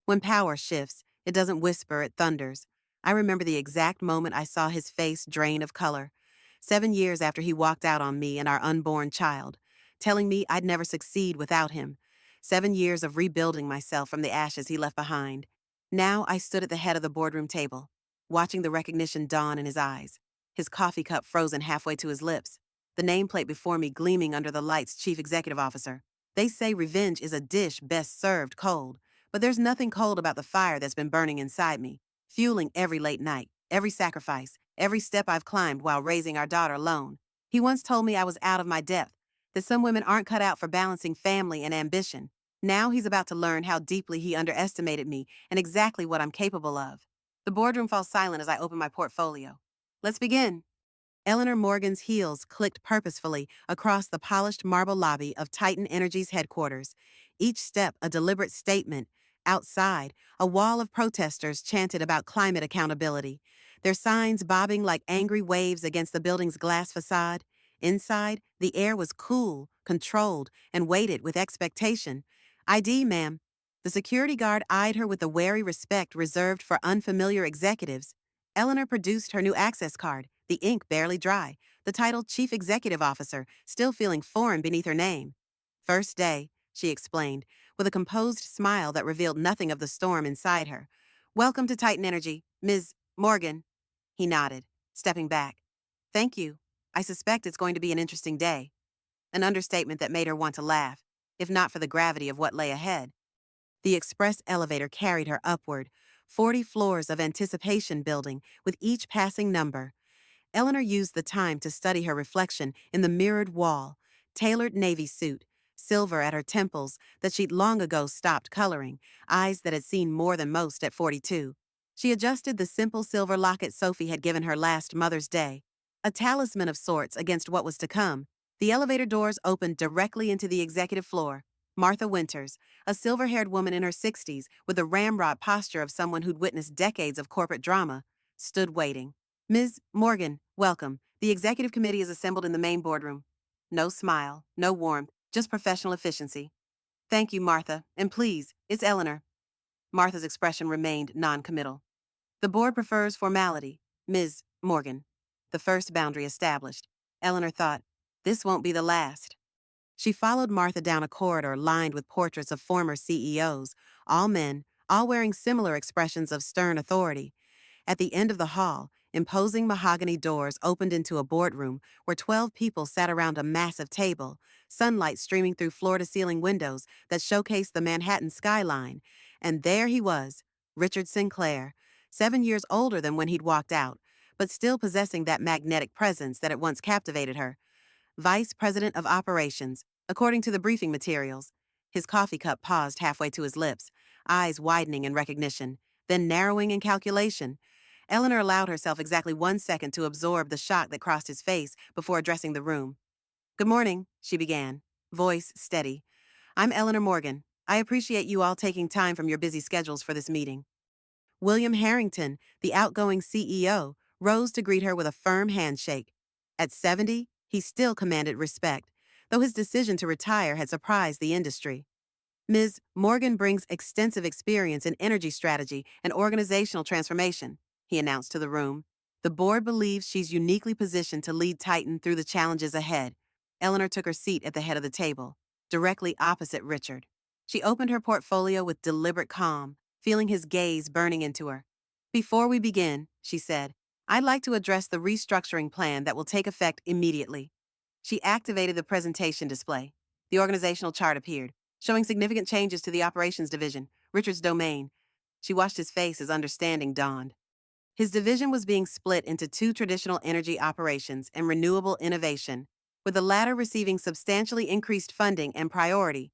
When power shifts, it doesn't whisper, it thunders. I remember the exact moment I saw his face drain of color. 7 years after he walked out on me and our unborn child, telling me I'd never succeed without him. 7 years of rebuilding myself from the ashes he left behind. Now I stood at the head of the boardroom table, watching the recognition dawn in his eyes, his coffee cup frozen halfway to his lips, the nameplate before me gleaming under the lights chief executive officer. They say revenge is a dish best served cold, but there's nothing cold about the fire that's been burning inside me, fueling every late night, every sacrifice, every step I've climbed while raising our daughter alone. He once told me I was out of my depth, that some women aren't cut out for balancing family and ambition. Now he's about to learn how deeply he underestimated me and exactly what I'm capable of. The boardroom falls silent as I open my portfolio. Let's begin. Eleanor Morgan's heels clicked purposefully across the polished marble lobby of Titan Energy's headquarters, each step a deliberate statement. Outside, a wall of protesters chanted about climate accountability, their signs bobbing like angry waves against the building's glass facade. Inside, the air was cool, controlled, and weighted with expectation. ID, ma'am. The security guard eyed her with the wary respect reserved for unfamiliar executives. Eleanor produced her new access card, the ink barely dry, the title Chief Executive Officer still feeling foreign beneath her name. First day, she explained, with a composed smile that revealed nothing of the storm inside her. Welcome to Titan Energy, Ms. Morgan. He nodded, stepping back. Thank you. I suspect it's going to be an interesting day. An understatement that made her want to laugh, if not for the gravity of what lay ahead. The express elevator carried her upward, 40 floors of anticipation building with each passing number. Eleanor used the time to study her reflection in the mirrored wall, tailored navy suit, silver at her temples that she'd long ago stopped coloring, eyes that had seen more than most at 42. She adjusted the simple silver locket Sophie had given her last Mother's Day, a talisman of sorts against what was to come. The elevator doors opened directly into the executive floor. Martha Winters, a silver-haired woman in her 60s with the ramrod posture of someone who'd witnessed decades of corporate drama, stood waiting. Ms. Morgan, welcome. The executive committee is assembled in the main boardroom. No smile, no warmth, just professional efficiency. Thank you, Martha, and please, it's Eleanor. Martha's expression remained non-committal. The board prefers formality, Ms. Morgan. The first boundary established. Eleanor thought, this won't be the last. She followed Martha down a corridor lined with portraits of former CEOs, all men, all wearing similar expressions of stern authority. At the end of the hall, imposing mahogany doors opened into a boardroom where 12 people sat around a massive table, sunlight streaming through floor-to-ceiling windows that showcased the Manhattan skyline. And there he was, Richard Sinclair, 7 years older than when he'd walked out, but still possessing that magnetic presence that had once captivated her. Vice President of Operations, according to the briefing materials. His coffee cup paused halfway to his lips, eyes widening in recognition, then narrowing in calculation. Eleanor allowed herself exactly 1 second to absorb the shock that crossed his face before addressing the room. Good morning, she began, voice steady. I'm Eleanor Morgan. I appreciate you all taking time from your busy schedules for this meeting. William Harrington, the outgoing CEO, rose to greet her with a firm handshake. At 70, he still commanded respect, though his decision to retire had surprised the industry. Ms. Morgan brings extensive experience in energy strategy and organizational transformation, he announced to the room. The board believes she's uniquely positioned to lead Titan through the challenges ahead. Eleanor took her seat at the head of the table, directly opposite Richard. She opened her portfolio with deliberate calm, feeling his gaze burning into her. Before we begin, she said, I'd like to address the restructuring plan that will take effect immediately. She activated the presentation display. The organizational chart appeared, showing significant changes to the operations division, Richard's domain. She watched his face as understanding dawned. His division was being split into two traditional energy operations and renewable innovation, with the latter receiving substantially increased funding and priority.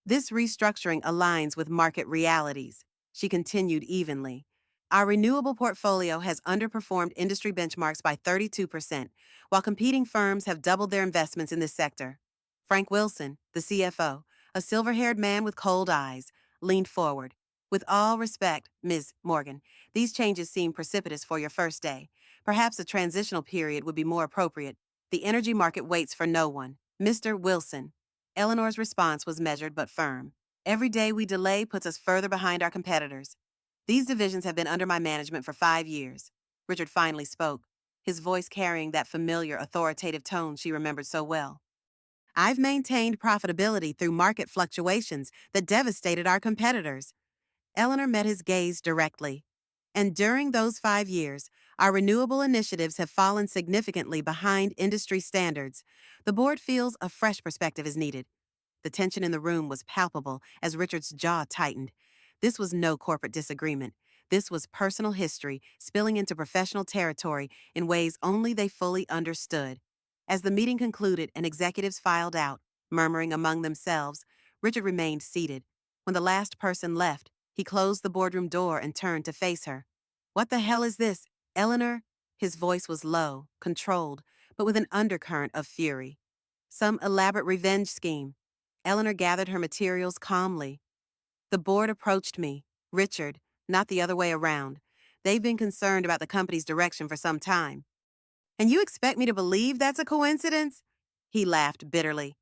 This restructuring aligns with market realities, she continued evenly. Our renewable portfolio has underperformed industry benchmarks by 32%, while competing firms have doubled their investments in this sector. Frank Wilson, the CFO, a silver-haired man with cold eyes, leaned forward. With all respect, Ms. Morgan, these changes seem precipitous for your first day. Perhaps a transitional period would be more appropriate. The energy market waits for no one. Mr. Wilson. Eleanor's response was measured but firm. Every day we delay puts us further behind our competitors. These divisions have been under my management for 5 years. Richard finally spoke, his voice carrying that familiar, authoritative tone she remembered so well. I've maintained profitability through market fluctuations that devastated our competitors. Eleanor met his gaze directly. And during those 5 years, our renewable initiatives have fallen significantly behind industry standards. The board feels a fresh perspective is needed. The tension in the room was palpable as Richard's jaw tightened. This was no corporate disagreement. This was personal history spilling into professional territory in ways only they fully understood. As the meeting concluded and executives filed out, murmuring among themselves, Richard remained seated. When the last person left, he closed the boardroom door and turned to face her. What the hell is this, Eleanor? His voice was low, controlled, but with an undercurrent of fury. Some elaborate revenge scheme. Eleanor gathered her materials calmly. The board approached me, Richard, not the other way around. They've been concerned about the company's direction for some time. And you expect me to believe that's a coincidence? He laughed bitterly.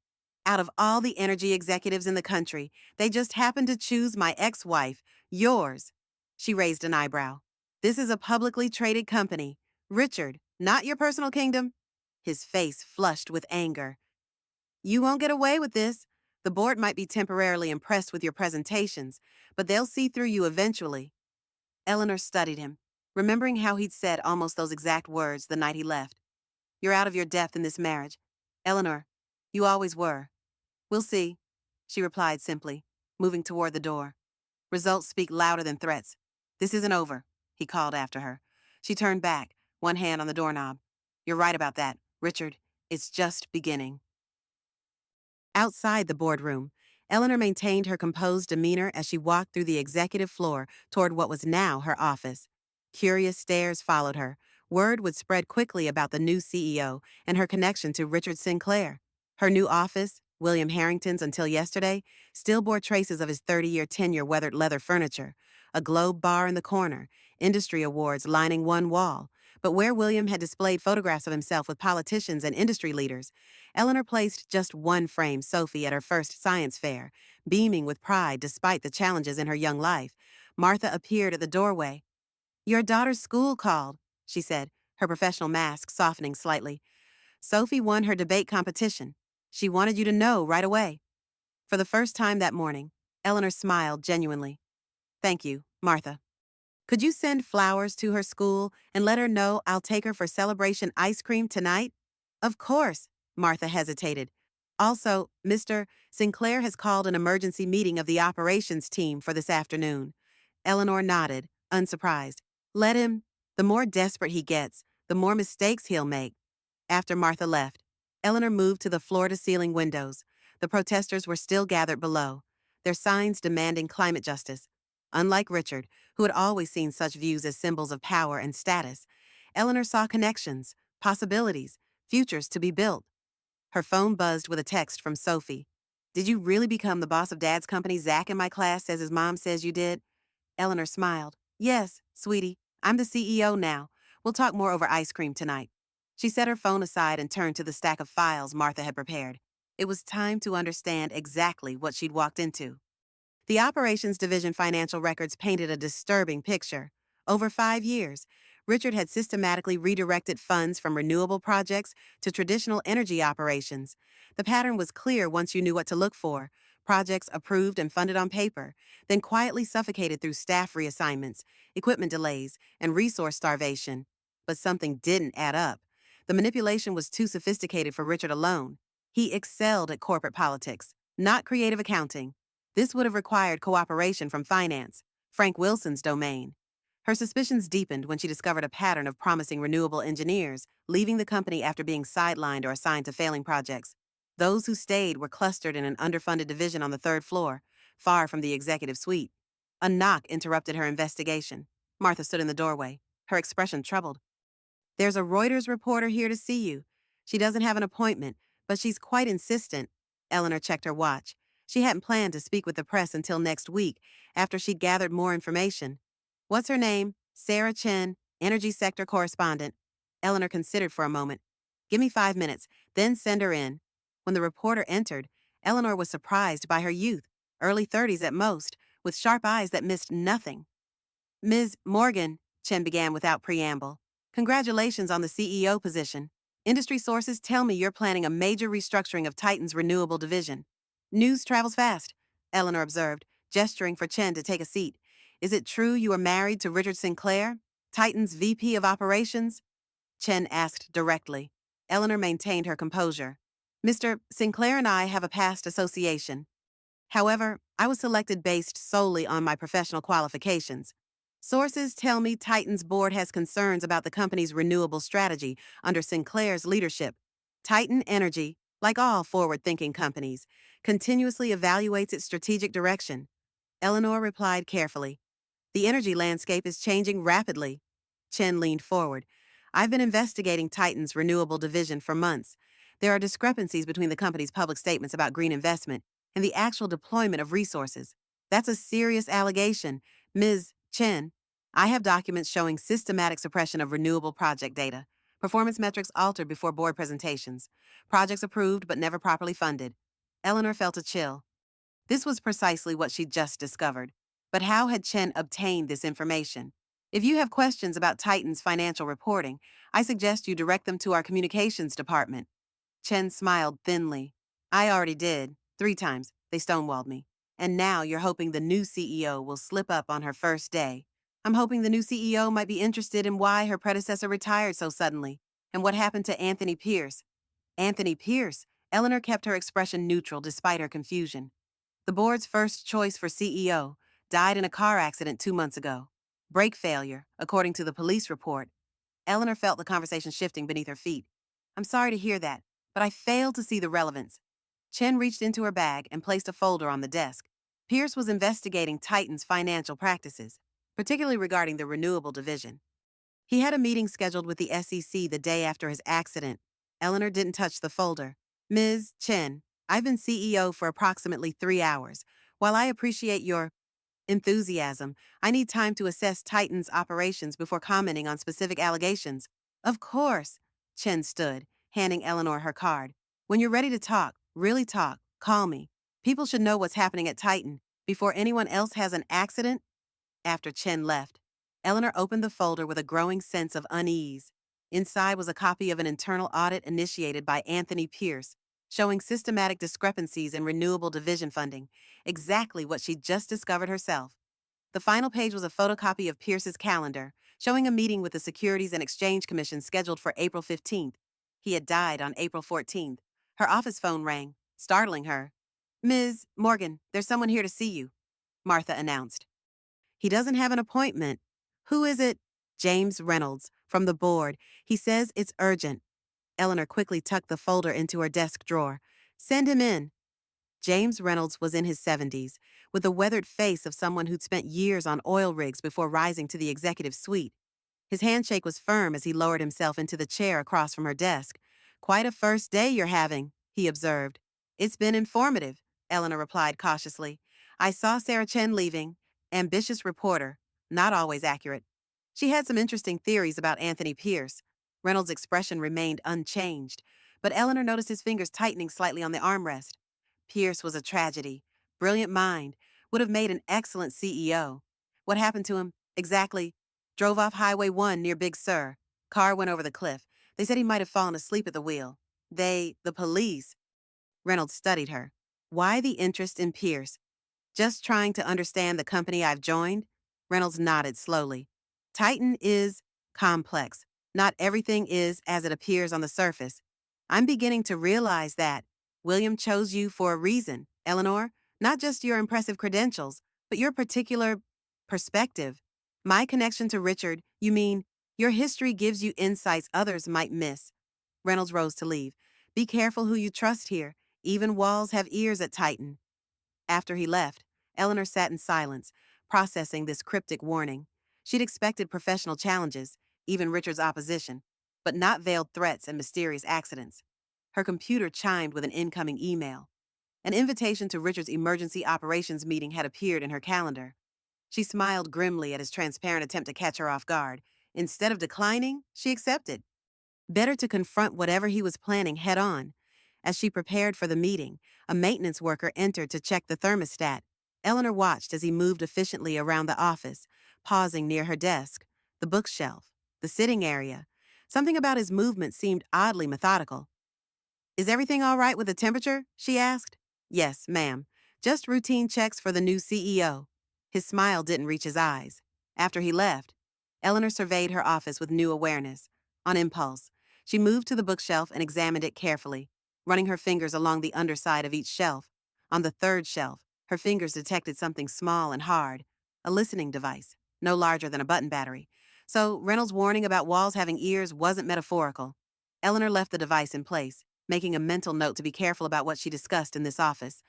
Out of all the energy executives in the country, they just happened to choose my ex-wife, yours. She raised an eyebrow. This is a publicly traded company. Richard, not your personal kingdom. His face flushed with anger. You won't get away with this. The board might be temporarily impressed with your presentations, but they'll see through you eventually. Eleanor studied him, remembering how he'd said almost those exact words the night he left. You're out of your depth in this marriage. Eleanor, you always were. We'll see, she replied simply, moving toward the door. Results speak louder than threats. This isn't over, he called after her. She turned back, one hand on the doorknob. You're right about that, Richard. It's just beginning. Outside the boardroom, Eleanor maintained her composed demeanor as she walked through the executive floor toward what was now her office. Curious stares followed her. Word would spread quickly about the new CEO and her connection to Richard Sinclair. Her new office, William Harrington's until yesterday, still bore traces of his 30-year tenure weathered leather furniture, a globe bar in the corner, industry awards lining one wall. But where William had displayed photographs of himself with politicians and industry leaders, Eleanor placed just one frame Sophie at her first science fair, beaming with pride despite the challenges in her young life. Martha appeared at the doorway. Your daughter's school called, she said, her professional mask softening slightly. Sophie won her debate competition. She wanted you to know right away. For the first time that morning, Eleanor smiled genuinely. Thank you, Martha. Could you send flowers to her school and let her know I'll take her for celebration ice cream tonight? Of course, Martha hesitated. Also, Mr. Sinclair has called an emergency meeting of the operations team for this afternoon. Eleanor nodded, unsurprised. Let him. The more desperate he gets, the more mistakes he'll make. After Martha left, Eleanor moved to the floor-to-ceiling windows. The protesters were still gathered below, their signs demanding climate justice. Unlike Richard, who had always seen such views as symbols of power and status, Eleanor saw connections, possibilities, futures to be built. Her phone buzzed with a text from Sophie. Did you really become the boss of Dad's company? Zach in my class says his mom says you did. Eleanor smiled. Yes, sweetie, I'm the CEO now. We'll talk more over ice cream tonight. She set her phone aside and turned to the stack of files Martha had prepared. It was time to understand exactly what she'd walked into. The Operations Division financial records painted a disturbing picture. Over 5 years, Richard had systematically redirected funds from renewable projects to traditional energy operations. The pattern was clear once you knew what to look for. Projects approved and funded on paper, then quietly suffocated through staff reassignments, equipment delays, and resource starvation. But something didn't add up. The manipulation was too sophisticated for Richard alone. He excelled at corporate politics, not creative accounting. This would have required cooperation from finance, Frank Wilson's domain. Her suspicions deepened when she discovered a pattern of promising renewable engineers leaving the company after being sidelined or assigned to failing projects. Those who stayed were clustered in an underfunded division on the third floor, far from the executive suite. A knock interrupted her investigation. Martha stood in the doorway, her expression troubled. There's a Reuters reporter here to see you. She doesn't have an appointment, but she's quite insistent. Eleanor checked her watch. She hadn't planned to speak with the press until next week, after she'd gathered more information. What's her name? Sarah Chen, Energy Sector Correspondent. Eleanor considered for a moment. Give me 5 minutes, then send her in. When the reporter entered, Eleanor was surprised by her youth. early 30s at most, with sharp eyes that missed nothing. Ms. Morgan, Chen began without preamble. Congratulations on the CEO position. Industry sources tell me you're planning a major restructuring of Titan's renewable division. News travels fast, Eleanor observed, gesturing for Chen to take a seat. Is it true you are married to Richard Sinclair, Titan's VP of Operations? Chen asked directly. Eleanor maintained her composure. Mr. Sinclair and I have a past association. However, I was selected based solely on my professional qualifications. Sources tell me Titan's board has concerns about the company's renewable strategy under Sinclair's leadership. Titan Energy, like all forward-thinking companies, continuously evaluates its strategic direction. Eleanor replied carefully. The energy landscape is changing rapidly. Chen leaned forward. I've been investigating Titan's renewable division for months. There are discrepancies between the company's public statements about green investment and the actual deployment of resources. That's a serious allegation. Ms. Chen, I have documents showing systematic suppression of renewable project data, performance metrics altered before board presentations, projects approved but never properly funded. Eleanor felt a chill. This was precisely what she'd just discovered. But how had Chen obtained this information? If you have questions about Titan's financial reporting, I suggest you direct them to our communications department. Chen smiled thinly. I already did, 3 times. They stonewalled me. And now you're hoping the new CEO will slip up on her first day. I'm hoping the new CEO might be interested in why her predecessor retired so suddenly, and what happened to Anthony Pierce. Anthony Pierce. Eleanor kept her expression neutral despite her confusion. The board's first choice for CEO died in a car accident 2 months ago. Brake failure, according to the police report. Eleanor felt the conversation shifting beneath her feet. I'm sorry to hear that, but I failed to see the relevance. Chen reached into her bag and placed a folder on the desk. Pierce was investigating Titan's financial practices, particularly regarding the renewable division. He had a meeting scheduled with the SEC the day after his accident. Eleanor didn't touch the folder. Ms. Chen, I've been CEO for approximately 3 hours. While I appreciate your enthusiasm, I need time to assess Titan's operations before commenting on specific allegations. Of course. Chen stood, handing Eleanor her card. When you're ready to talk, really talk, call me. People should know what's happening at Titan before anyone else has an accident. After Chen left, Eleanor opened the folder with a growing sense of unease. Inside was a copy of an internal audit initiated by Anthony Pierce, showing systematic discrepancies in renewable division funding, exactly what she'd just discovered herself. The final page was a photocopy of Pierce's calendar, showing a meeting with the Securities and Exchange Commission scheduled for April 15th. He had died on April 14th. Her office phone rang, startling her. Ms. Morgan, there's someone here to see you, Martha announced. He doesn't have an appointment. Who is it? James Reynolds, from the board. He says it's urgent. Eleanor quickly tucked the folder into her desk drawer. Send him in. James Reynolds was in his 70s, with the weathered face of someone who'd spent years on oil rigs before rising to the executive suite. His handshake was firm as he lowered himself into the chair across from her desk. Quite a first day you're having, he observed. It's been informative, Eleanor replied cautiously. I saw Sarah Chen leaving. Ambitious reporter, not always accurate. She had some interesting theories about Anthony Pierce. Reynolds' expression remained unchanged, but Eleanor noticed his fingers tightening slightly on the armrest. Pierce was a tragedy. Brilliant mind. Would have made an excellent CEO. What happened to him? Exactly. Drove off Highway 1 near Big Sur. Car went over the cliff. They said he might have fallen asleep at the wheel. The police. Reynolds studied her. Why the interest in Pierce? Just trying to understand the company I've joined? Reynolds nodded slowly. Titan is complex. Not everything is as it appears on the surface. I'm beginning to realize that. William chose you for a reason, Eleanor. Not just your impressive credentials, but your particular perspective. My connection to Richard, you mean, your history gives you insights others might miss. Reynolds rose to leave. Be careful who you trust here. Even walls have ears at Titan. After he left, Eleanor sat in silence, processing this cryptic warning. She'd expected professional challenges, even Richard's opposition, but not veiled threats and mysterious accidents. Her computer chimed with an incoming email. An invitation to Richard's emergency operations meeting had appeared in her calendar. She smiled grimly at his transparent attempt to catch her off guard. Instead of declining, she accepted. Better to confront whatever he was planning head on. As she prepared for the meeting, a maintenance worker entered to check the thermostat. Eleanor watched as he moved efficiently around the office, pausing near her desk, the bookshelf, the sitting area. Something about his movement seemed oddly methodical. Is everything all right with the temperature? She asked. Yes, ma'am. Just routine checks for the new CEO. His smile didn't reach his eyes. After he left, Eleanor surveyed her office with new awareness. On impulse, she moved to the bookshelf and examined it carefully, running her fingers along the underside of each shelf. On the third shelf, her fingers detected something small and hard, a listening device, no larger than a button battery. So Reynolds' warning about walls having ears wasn't metaphorical. Eleanor left the device in place, making a mental note to be careful about what she discussed in this office.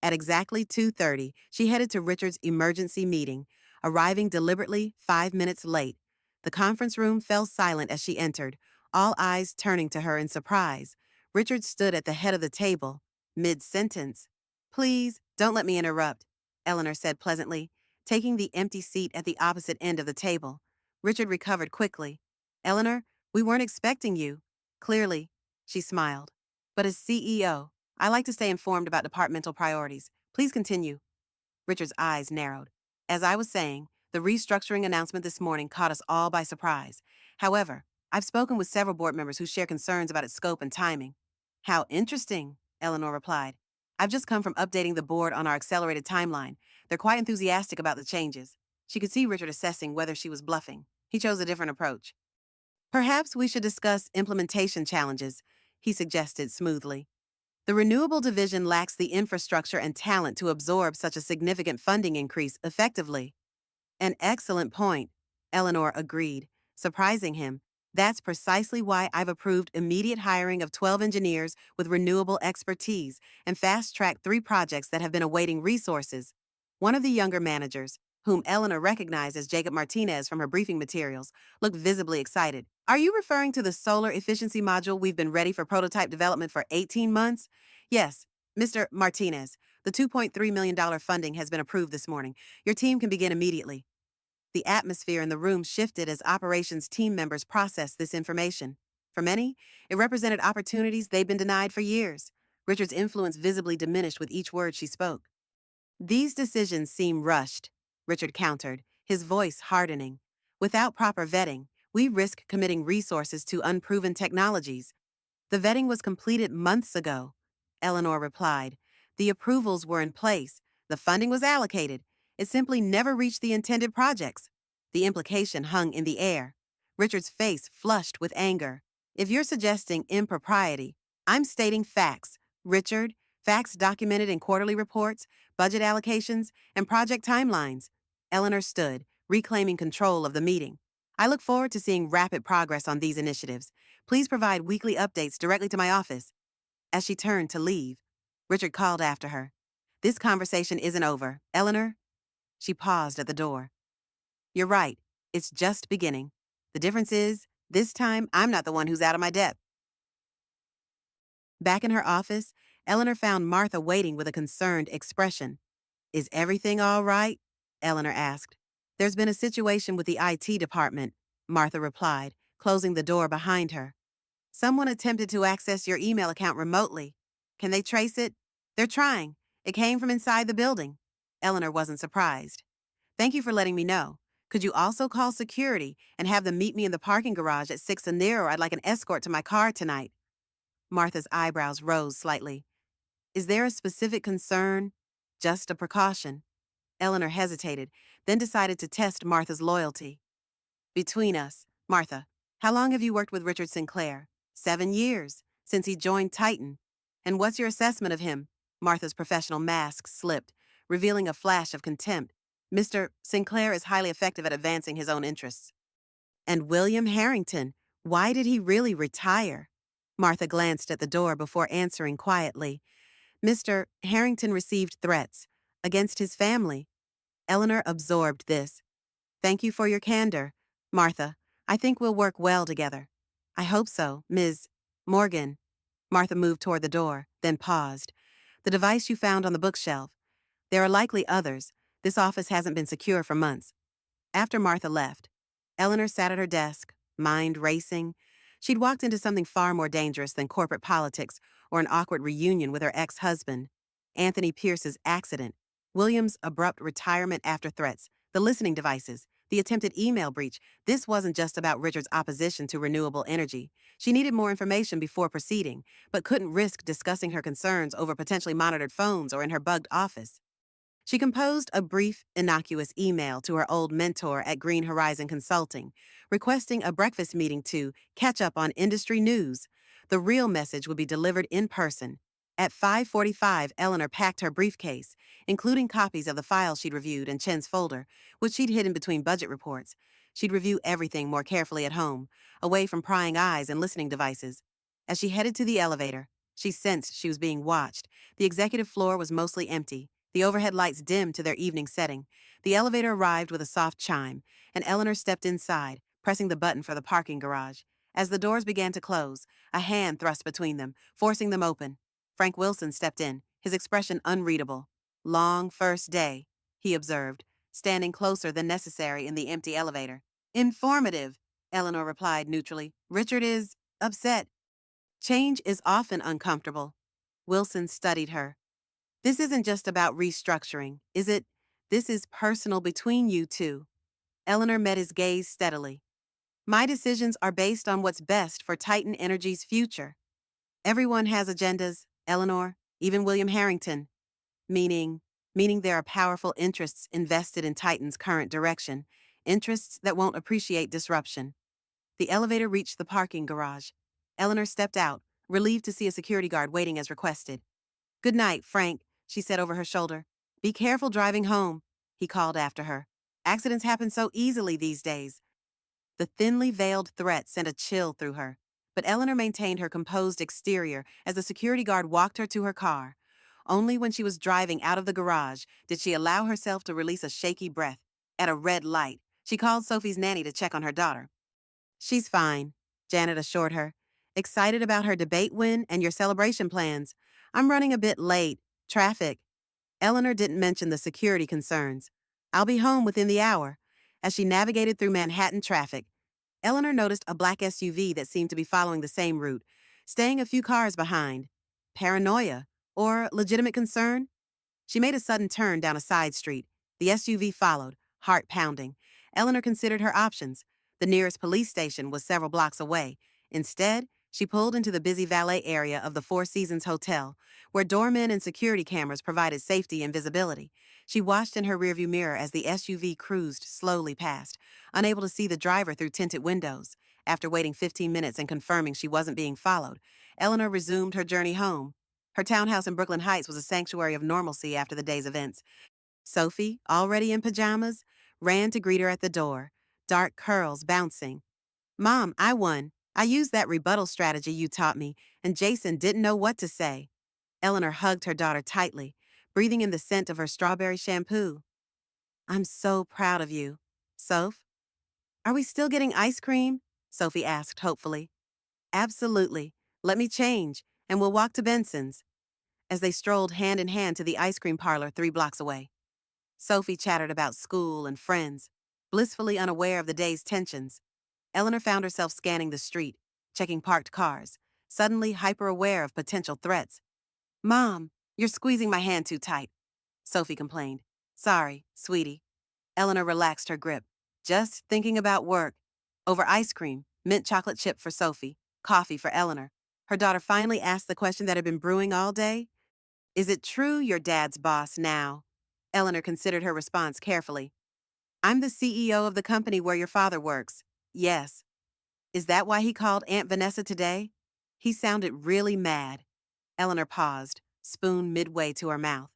At exactly 2:30, she headed to Richard's emergency meeting, arriving deliberately 5 minutes late. The conference room fell silent as she entered, all eyes turning to her in surprise. Richard stood at the head of the table, mid-sentence. Please, don't let me interrupt, Eleanor said pleasantly, taking the empty seat at the opposite end of the table. Richard recovered quickly. Eleanor, we weren't expecting you. Clearly, she smiled. But as CEO, I like to stay informed about departmental priorities. Please continue. Richard's eyes narrowed. As I was saying, the restructuring announcement this morning caught us all by surprise. However, I've spoken with several board members who share concerns about its scope and timing. How interesting, Eleanor replied. I've just come from updating the board on our accelerated timeline. They're quite enthusiastic about the changes. She could see Richard assessing whether she was bluffing. He chose a different approach. Perhaps we should discuss implementation challenges, he suggested smoothly. The renewable division lacks the infrastructure and talent to absorb such a significant funding increase effectively. An excellent point, Eleanor agreed, surprising him. That's precisely why I've approved immediate hiring of 12 engineers with renewable expertise and fast-tracked 3 projects that have been awaiting resources. One of the younger managers, whom Eleanor recognized as Jacob Martinez from her briefing materials, looked visibly excited. Are you referring to the solar efficiency module we've been ready for prototype development for 18 months? Yes, Mr. Martinez. The $2.3 million funding has been approved this morning. Your team can begin immediately. The atmosphere in the room shifted as operations team members processed this information. For many, it represented opportunities they'd been denied for years. Richard's influence visibly diminished with each word she spoke. These decisions seem rushed, Richard countered, his voice hardening. Without proper vetting, we risk committing resources to unproven technologies. The vetting was completed months ago, Eleanor replied. The approvals were in place. The funding was allocated. It simply never reached the intended projects. The implication hung in the air. Richard's face flushed with anger. If you're suggesting impropriety, I'm stating facts. Richard, facts documented in quarterly reports, budget allocations, and project timelines. Eleanor stood, reclaiming control of the meeting. I look forward to seeing rapid progress on these initiatives. Please provide weekly updates directly to my office. As she turned to leave, Richard called after her. This conversation isn't over. Eleanor? She paused at the door. You're right. It's just beginning. The difference is, this time, I'm not the one who's out of my depth. Back in her office, Eleanor found Martha waiting with a concerned expression. Is everything all right? Eleanor asked. There's been a situation with the IT department, Martha replied, closing the door behind her. Someone attempted to access your email account remotely. Can they trace it? They're trying. It came from inside the building. Eleanor wasn't surprised. Thank you for letting me know. Could you also call security and have them meet me in the parking garage at 6 and there, or I'd like an escort to my car tonight? Martha's eyebrows rose slightly. Is there a specific concern? Just a precaution. Eleanor hesitated, then decided to test Martha's loyalty. Between us, Martha, how long have you worked with Richard Sinclair? 7 years, since he joined Titan. And what's your assessment of him? Martha's professional mask slipped, revealing a flash of contempt. Mr. Sinclair is highly effective at advancing his own interests. And William Harrington, why did he really retire? Martha glanced at the door before answering quietly. Mr. Harrington received threats against his family. Eleanor absorbed this. Thank you for your candor, Martha. I think we'll work well together. I hope so, Ms. Morgan. Martha moved toward the door, then paused. The device you found on the bookshelf. There are likely others. This office hasn't been secure for months. After Martha left, Eleanor sat at her desk, mind racing. She'd walked into something far more dangerous than corporate politics or an awkward reunion with her ex-husband. Anthony Pierce's accident. William's abrupt retirement after threats, the listening devices, the attempted email breach. This wasn't just about Richard's opposition to renewable energy. She needed more information before proceeding, but couldn't risk discussing her concerns over potentially monitored phones or in her bugged office. She composed a brief, innocuous email to her old mentor at Green Horizon Consulting, requesting a breakfast meeting to catch up on industry news. The real message would be delivered in person. At 5:45, Eleanor packed her briefcase, including copies of the files she'd reviewed in Chen's folder, which she'd hidden between budget reports. She'd review everything more carefully at home, away from prying eyes and listening devices. As she headed to the elevator, she sensed she was being watched. The executive floor was mostly empty, the overhead lights dimmed to their evening setting. The elevator arrived with a soft chime, and Eleanor stepped inside, pressing the button for the parking garage. As the doors began to close, a hand thrust between them, forcing them open. Frank Wilson stepped in, his expression unreadable. "Long first day," he observed, standing closer than necessary in the empty elevator. "Informative," Eleanor replied neutrally. "Richard is upset. Change is often uncomfortable." Wilson studied her. "This isn't just about restructuring, is it? This is personal between you two." Eleanor met his gaze steadily. "My decisions are based on what's best for Titan Energy's future." "Everyone has agendas, Eleanor, even William Harrington." Meaning, meaning there are powerful interests invested in Titan's current direction, interests that won't appreciate disruption. The elevator reached the parking garage. Eleanor stepped out, relieved to see a security guard waiting as requested. "Good night, Frank," she said over her shoulder. "Be careful driving home," he called after her. "Accidents happen so easily these days." The thinly veiled threat sent a chill through her, but Eleanor maintained her composed exterior as the security guard walked her to her car. Only when she was driving out of the garage did she allow herself to release a shaky breath. At a red light, she called Sophie's nanny to check on her daughter. "She's fine," Janet assured her. "Excited about her debate win and your celebration plans. I'm running a bit late. Traffic." Eleanor didn't mention the security concerns. "I'll be home within the hour." As she navigated through Manhattan traffic, Eleanor noticed a black SUV that seemed to be following the same route, staying a few cars behind. Paranoia? Or legitimate concern? She made a sudden turn down a side street. The SUV followed, heart pounding. Eleanor considered her options. The nearest police station was several blocks away. Instead, she pulled into the busy valet area of the Four Seasons Hotel, where doormen and security cameras provided safety and visibility. She watched in her rearview mirror as the SUV cruised slowly past, unable to see the driver through tinted windows. After waiting 15 minutes and confirming she wasn't being followed, Eleanor resumed her journey home. Her townhouse in Brooklyn Heights was a sanctuary of normalcy after the day's events. Sophie, already in pajamas, ran to greet her at the door, dark curls bouncing. "Mom, I won. I used that rebuttal strategy you taught me, and Jason didn't know what to say." Eleanor hugged her daughter tightly, breathing in the scent of her strawberry shampoo. "I'm so proud of you." "Soph, are we still getting ice cream?" Sophie asked hopefully. "Absolutely. Let me change, and we'll walk to Benson's." As they strolled hand in hand to the ice cream parlor 3 blocks away, Sophie chattered about school and friends, blissfully unaware of the day's tensions. Eleanor found herself scanning the street, checking parked cars, suddenly hyper-aware of potential threats. "Mom, you're squeezing my hand too tight," Sophie complained. "Sorry, sweetie." Eleanor relaxed her grip. "Just thinking about work." Over ice cream, mint chocolate chip for Sophie, coffee for Eleanor, her daughter finally asked the question that had been brewing all day. "Is it true you're Dad's boss now?" Eleanor considered her response carefully. "I'm the CEO of the company where your father works." "Yes." "Is that why he called Aunt Vanessa today?" "He sounded really mad." Eleanor paused, spoon midway to her mouth.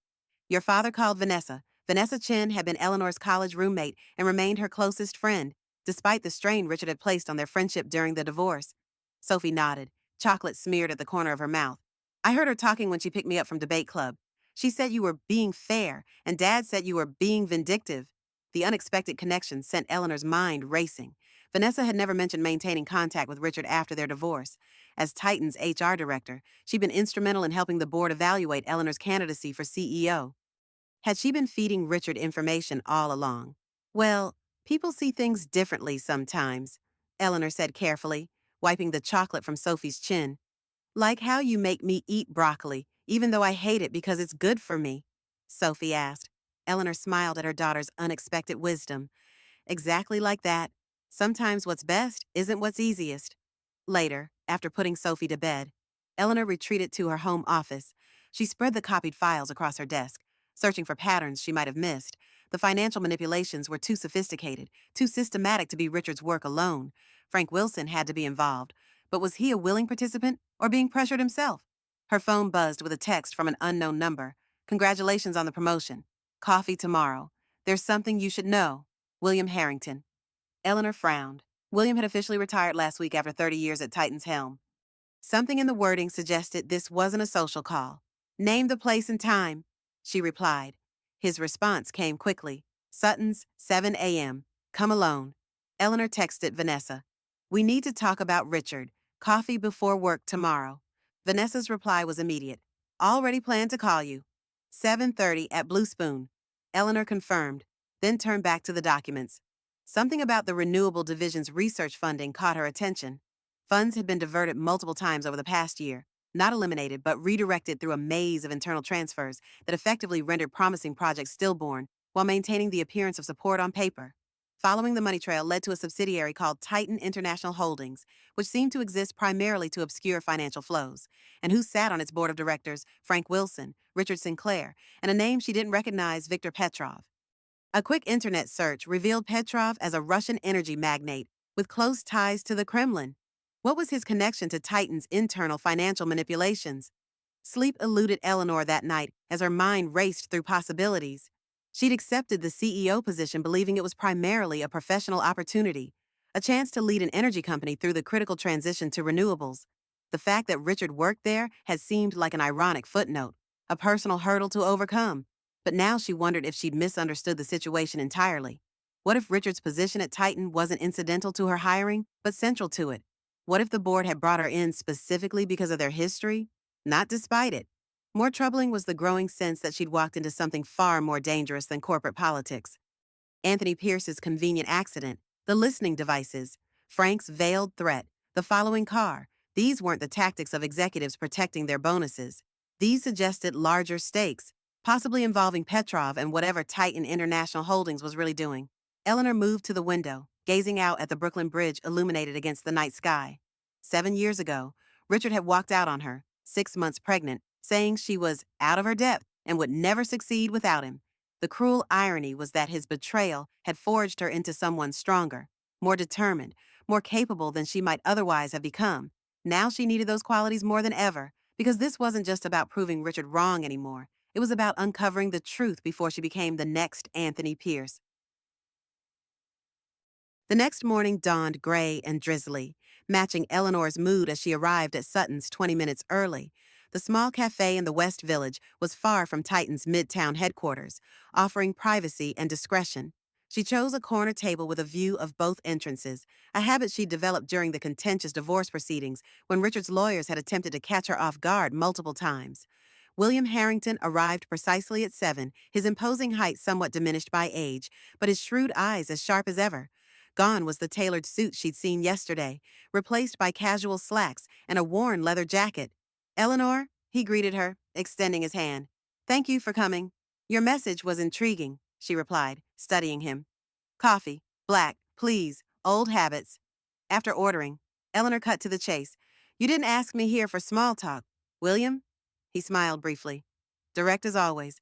"Your father called Vanessa. Vanessa Chen had been Eleanor's college roommate and remained her closest friend, despite the strain Richard had placed on their friendship during the divorce." Sophie nodded, chocolate smeared at the corner of her mouth. "I heard her talking when she picked me up from debate club. She said you were being fair, and Dad said you were being vindictive." The unexpected connection sent Eleanor's mind racing. Vanessa had never mentioned maintaining contact with Richard after their divorce. As Titan's HR director, she'd been instrumental in helping the board evaluate Eleanor's candidacy for CEO. Had she been feeding Richard information all along? "Well, people see things differently sometimes," Eleanor said carefully, wiping the chocolate from Sophie's chin. "Like how you make me eat broccoli, even though I hate it because it's good for me?" Sophie asked. Eleanor smiled at her daughter's unexpected wisdom. Exactly like that. Sometimes what's best isn't what's easiest. Later, after putting Sophie to bed, Eleanor retreated to her home office. She spread the copied files across her desk, searching for patterns she might have missed. The financial manipulations were too sophisticated, too systematic to be Richard's work alone. Frank Wilson had to be involved. But was he a willing participant or being pressured himself? Her phone buzzed with a text from an unknown number. Congratulations on the promotion. Coffee tomorrow. There's something you should know. William Harrington. Eleanor frowned. William had officially retired last week after 30 years at Titan's helm. Something in the wording suggested this wasn't a social call. Name the place and time, she replied. His response came quickly. Sutton's, 7 a.m. Come alone. Eleanor texted Vanessa. We need to talk about Richard. Coffee before work tomorrow. Vanessa's reply was immediate. Already planned to call you. 7:30 at Blue Spoon. Eleanor confirmed, then turned back to the documents. Something about the Renewable Division's research funding caught her attention. Funds had been diverted multiple times over the past year, not eliminated but redirected through a maze of internal transfers that effectively rendered promising projects stillborn while maintaining the appearance of support on paper. Following the money trail led to a subsidiary called Titan International Holdings, which seemed to exist primarily to obscure financial flows, and who sat on its board of directors, Frank Wilson, Richard Sinclair, and a name she didn't recognize, Viktor Petrov. A quick internet search revealed Petrov as a Russian energy magnate with close ties to the Kremlin. What was his connection to Titan's internal financial manipulations? Sleep eluded Eleanor that night as her mind raced through possibilities. She'd accepted the CEO position believing it was primarily a professional opportunity, a chance to lead an energy company through the critical transition to renewables. The fact that Richard worked there had seemed like an ironic footnote, a personal hurdle to overcome. But now she wondered if she'd misunderstood the situation entirely. What if Richard's position at Titan wasn't incidental to her hiring, but central to it? What if the board had brought her in specifically because of their history, not despite it? More troubling was the growing sense that she'd walked into something far more dangerous than corporate politics. Anthony Pierce's convenient accident, the listening devices, Frank's veiled threat, the following car. These weren't the tactics of executives protecting their bonuses. These suggested larger stakes, possibly involving Petrov and whatever Titan International Holdings was really doing. Eleanor moved to the window, gazing out at the Brooklyn Bridge illuminated against the night sky. 7 years ago, Richard had walked out on her, 6 months pregnant, saying she was out of her depth and would never succeed without him. The cruel irony was that his betrayal had forged her into someone stronger, more determined, more capable than she might otherwise have become. Now she needed those qualities more than ever, because this wasn't just about proving Richard wrong anymore. It was about uncovering the truth before she became the next Anthony Pierce. The next morning dawned gray and drizzly, matching Eleanor's mood as she arrived at Sutton's 20 minutes early. The small cafe in the West Village was far from Titan's midtown headquarters, offering privacy and discretion. She chose a corner table with a view of both entrances, a habit she'd developed during the contentious divorce proceedings when Richard's lawyers had attempted to catch her off guard multiple times. William Harrington arrived precisely at 7, his imposing height somewhat diminished by age, but his shrewd eyes as sharp as ever. Gone was the tailored suit she'd seen yesterday, replaced by casual slacks and a worn leather jacket. Eleanor, he greeted her, extending his hand. Thank you for coming. Your message was intriguing, she replied, studying him. Coffee, black, please, old habits. After ordering, Eleanor cut to the chase. You didn't ask me here for small talk, William? He smiled briefly. Direct as always.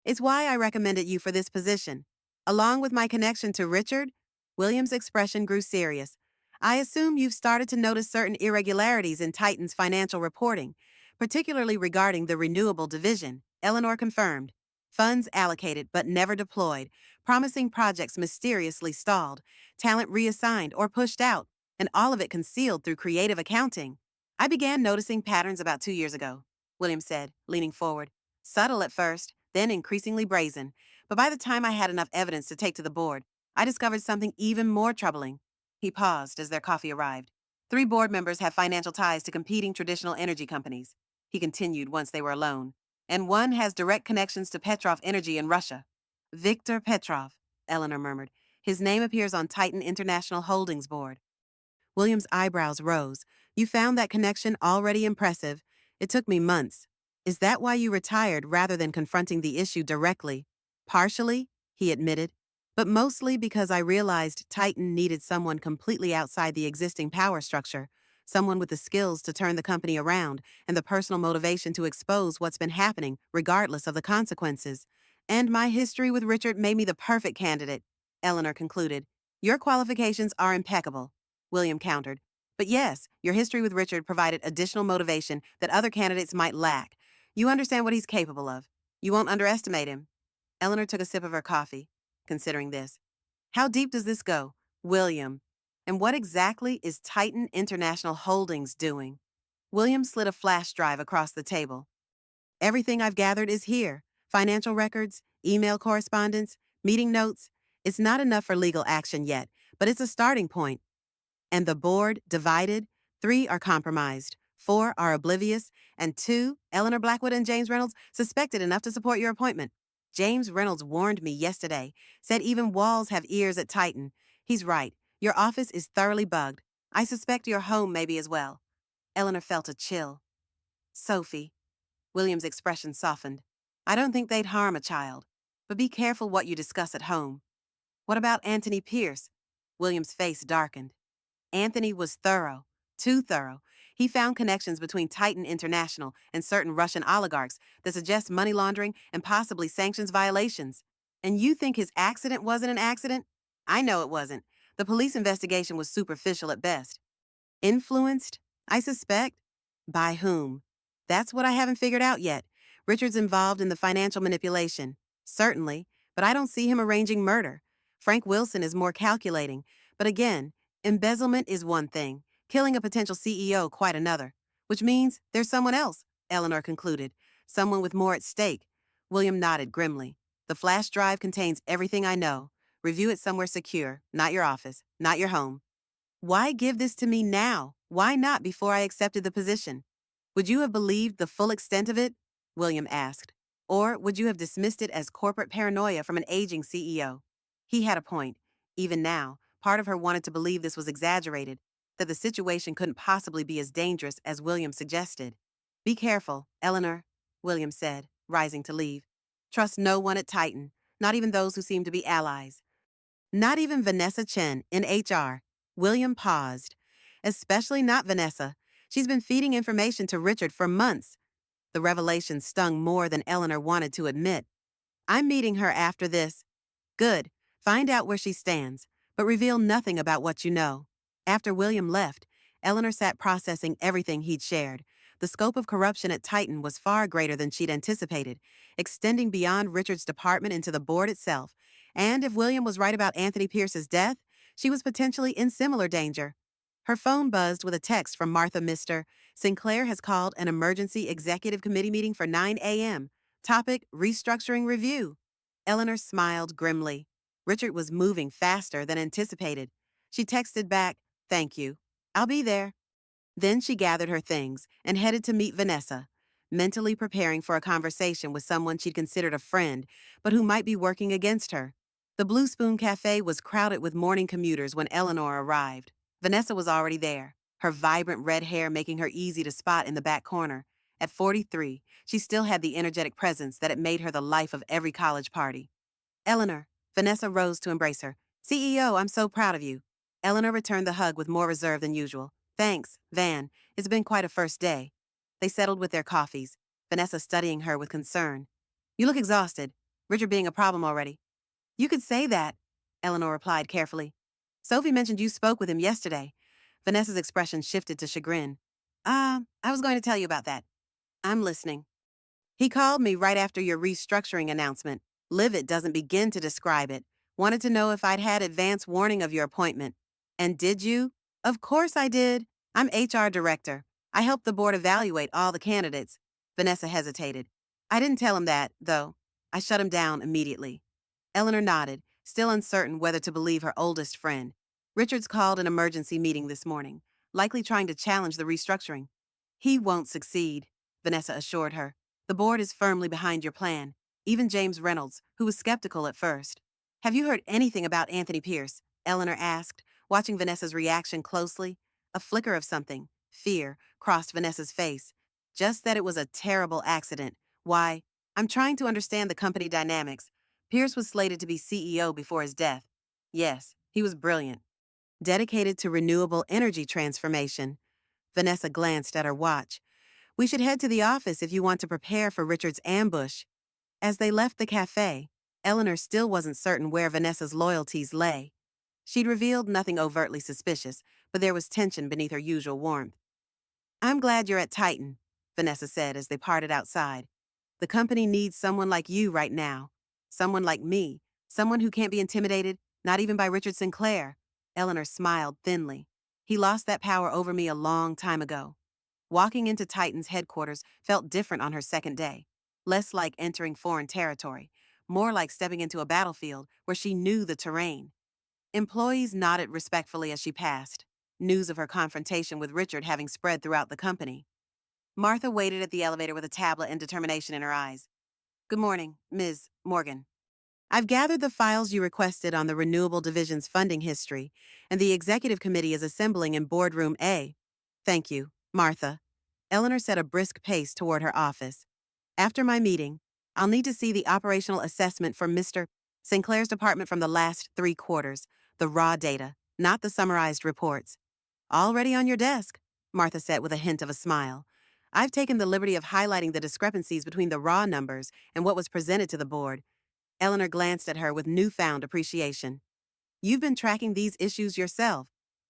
It's why I recommended you for this position. Along with my connection to Richard, William's expression grew serious. I assume you've started to notice certain irregularities in Titan's financial reporting, particularly regarding the renewable division, Eleanor confirmed. Funds allocated but never deployed, promising projects mysteriously stalled, talent reassigned or pushed out, and all of it concealed through creative accounting. I began noticing patterns about 2 years ago, William said, leaning forward. Subtle at first, then increasingly brazen, but by the time I had enough evidence to take to the board, I discovered something even more troubling. He paused as their coffee arrived. 3 board members have financial ties to competing traditional energy companies, he continued once they were alone. And one has direct connections to Petrov Energy in Russia. Viktor Petrov, Eleanor murmured. His name appears on Titan International Holdings Board. William's eyebrows rose. You found that connection already impressive. It took me months. Is that why you retired rather than confronting the issue directly? Partially, he admitted, but mostly because I realized Titan needed someone completely outside the existing power structure, someone with the skills to turn the company around and the personal motivation to expose what's been happening, regardless of the consequences. And my history with Richard made me the perfect candidate, Eleanor concluded. Your qualifications are impeccable, William countered. But yes, your history with Richard provided additional motivation that other candidates might lack. You understand what he's capable of. You won't underestimate him. Eleanor took a sip of her coffee, considering this. How deep does this go? William. And what exactly is Titan International Holdings doing? William slid a flash drive across the table. Everything I've gathered is here. Financial records, email correspondence, meeting notes. It's not enough for legal action yet, but it's a starting point. And the board divided, 3 are compromised, 4 are oblivious, and 2, Eleanor Blackwood and James Reynolds, suspected enough to support your appointment. James Reynolds warned me yesterday, said even walls have ears at Titan. He's right. Your office is thoroughly bugged. I suspect your home may be as well. Eleanor felt a chill. Sophie. William's expression softened. I don't think they'd harm a child, but be careful what you discuss at home. What about Anthony Pierce? William's face darkened. Anthony was thorough, too thorough. He found connections between Titan International and certain Russian oligarchs that suggest money laundering and possibly sanctions violations. And you think his accident wasn't an accident? I know it wasn't. The police investigation was superficial at best. Influenced, I suspect. By whom? That's what I haven't figured out yet. Richard's involved in the financial manipulation. Certainly, but I don't see him arranging murder. Frank Wilson is more calculating. But again, embezzlement is one thing, killing a potential CEO quite another. Which means there's someone else, Eleanor concluded. Someone with more at stake. William nodded grimly. The flash drive contains everything I know. Review it somewhere secure, not your office, not your home. Why give this to me now? Why not before I accepted the position? Would you have believed the full extent of it? William asked. Or would you have dismissed it as corporate paranoia from an aging CEO? He had a point. Even now, part of her wanted to believe this was exaggerated, that the situation couldn't possibly be as dangerous as William suggested. Be careful, Eleanor, William said, rising to leave. Trust no one at Titan, not even those who seem to be allies. Not even Vanessa Chen in HR. William paused. Especially not Vanessa. She's been feeding information to Richard for months. The revelation stung more than Eleanor wanted to admit. I'm meeting her after this. Good. Find out where she stands, but reveal nothing about what you know. After William left, Eleanor sat processing everything he'd shared. The scope of corruption at Titan was far greater than she'd anticipated, extending beyond Richard's department into the board itself. And if William was right about Anthony Pierce's death, she was potentially in similar danger. Her phone buzzed with a text from Martha Mister. Sinclair has called an emergency executive committee meeting for 9 a.m. Topic, restructuring review. Eleanor smiled grimly. Richard was moving faster than anticipated. She texted back, thank you. I'll be there. Then she gathered her things and headed to meet Vanessa, mentally preparing for a conversation with someone she'd considered a friend, but who might be working against her. The Blue Spoon Cafe was crowded with morning commuters when Eleanor arrived. Vanessa was already there, her vibrant red hair making her easy to spot in the back corner. At 43, she still had the energetic presence that had made her the life of every college party. Eleanor, Vanessa rose to embrace her. CEO, I'm so proud of you. Eleanor returned the hug with more reserve than usual. Thanks, Van. It's been quite a first day. They settled with their coffees, Vanessa studying her with concern. You look exhausted. Richard being a problem already. You could say that, Eleanor replied carefully. Sophie mentioned you spoke with him yesterday. Vanessa's expression shifted to chagrin. I was going to tell you about that. I'm listening. He called me right after your restructuring announcement. Livid doesn't begin to describe it. Wanted to know if I'd had advance warning of your appointment. And did you? Of course I did. I'm HR director. I helped the board evaluate all the candidates. Vanessa hesitated. I didn't tell him that, though. I shut him down immediately. Eleanor nodded, still uncertain whether to believe her oldest friend. Richards called an emergency meeting this morning, likely trying to challenge the restructuring. He won't succeed, Vanessa assured her. The board is firmly behind your plan, even James Reynolds, who was skeptical at first. Have you heard anything about Anthony Pierce? Eleanor asked, watching Vanessa's reaction closely. A flicker of something, fear, crossed Vanessa's face. Just that it was a terrible accident. Why? I'm trying to understand the company dynamics. Pierce was slated to be CEO before his death. Yes, he was brilliant. Dedicated to renewable energy transformation. Vanessa glanced at her watch. We should head to the office if you want to prepare for Richard's ambush. As they left the cafe, Eleanor still wasn't certain where Vanessa's loyalties lay. She'd revealed nothing overtly suspicious, but there was tension beneath her usual warmth. I'm glad you're at Titan, Vanessa said as they parted outside. The company needs someone like you right now. Someone like me. Someone who can't be intimidated, not even by Richard Sinclair. Eleanor smiled thinly. He lost that power over me a long time ago. Walking into Titan's headquarters felt different on her second day. Less like entering foreign territory, more like stepping into a battlefield where she knew the terrain. Employees nodded respectfully as she passed, news of her confrontation with Richard having spread throughout the company. Martha waited at the elevator with a tablet and determination in her eyes. Good morning, Ms. Morgan. I've gathered the files you requested on the Renewable Division's funding history, and the executive committee is assembling in Boardroom A. Thank you, Martha. Eleanor set a brisk pace toward her office. After my meeting, I'll need to see the operational assessment for Mr. Sinclair's department from the last 3 quarters, the raw data, not the summarized reports. Already on your desk, Martha said with a hint of a smile. I've taken the liberty of highlighting the discrepancies between the raw numbers and what was presented to the board. Eleanor glanced at her with newfound appreciation. You've been tracking these issues yourself.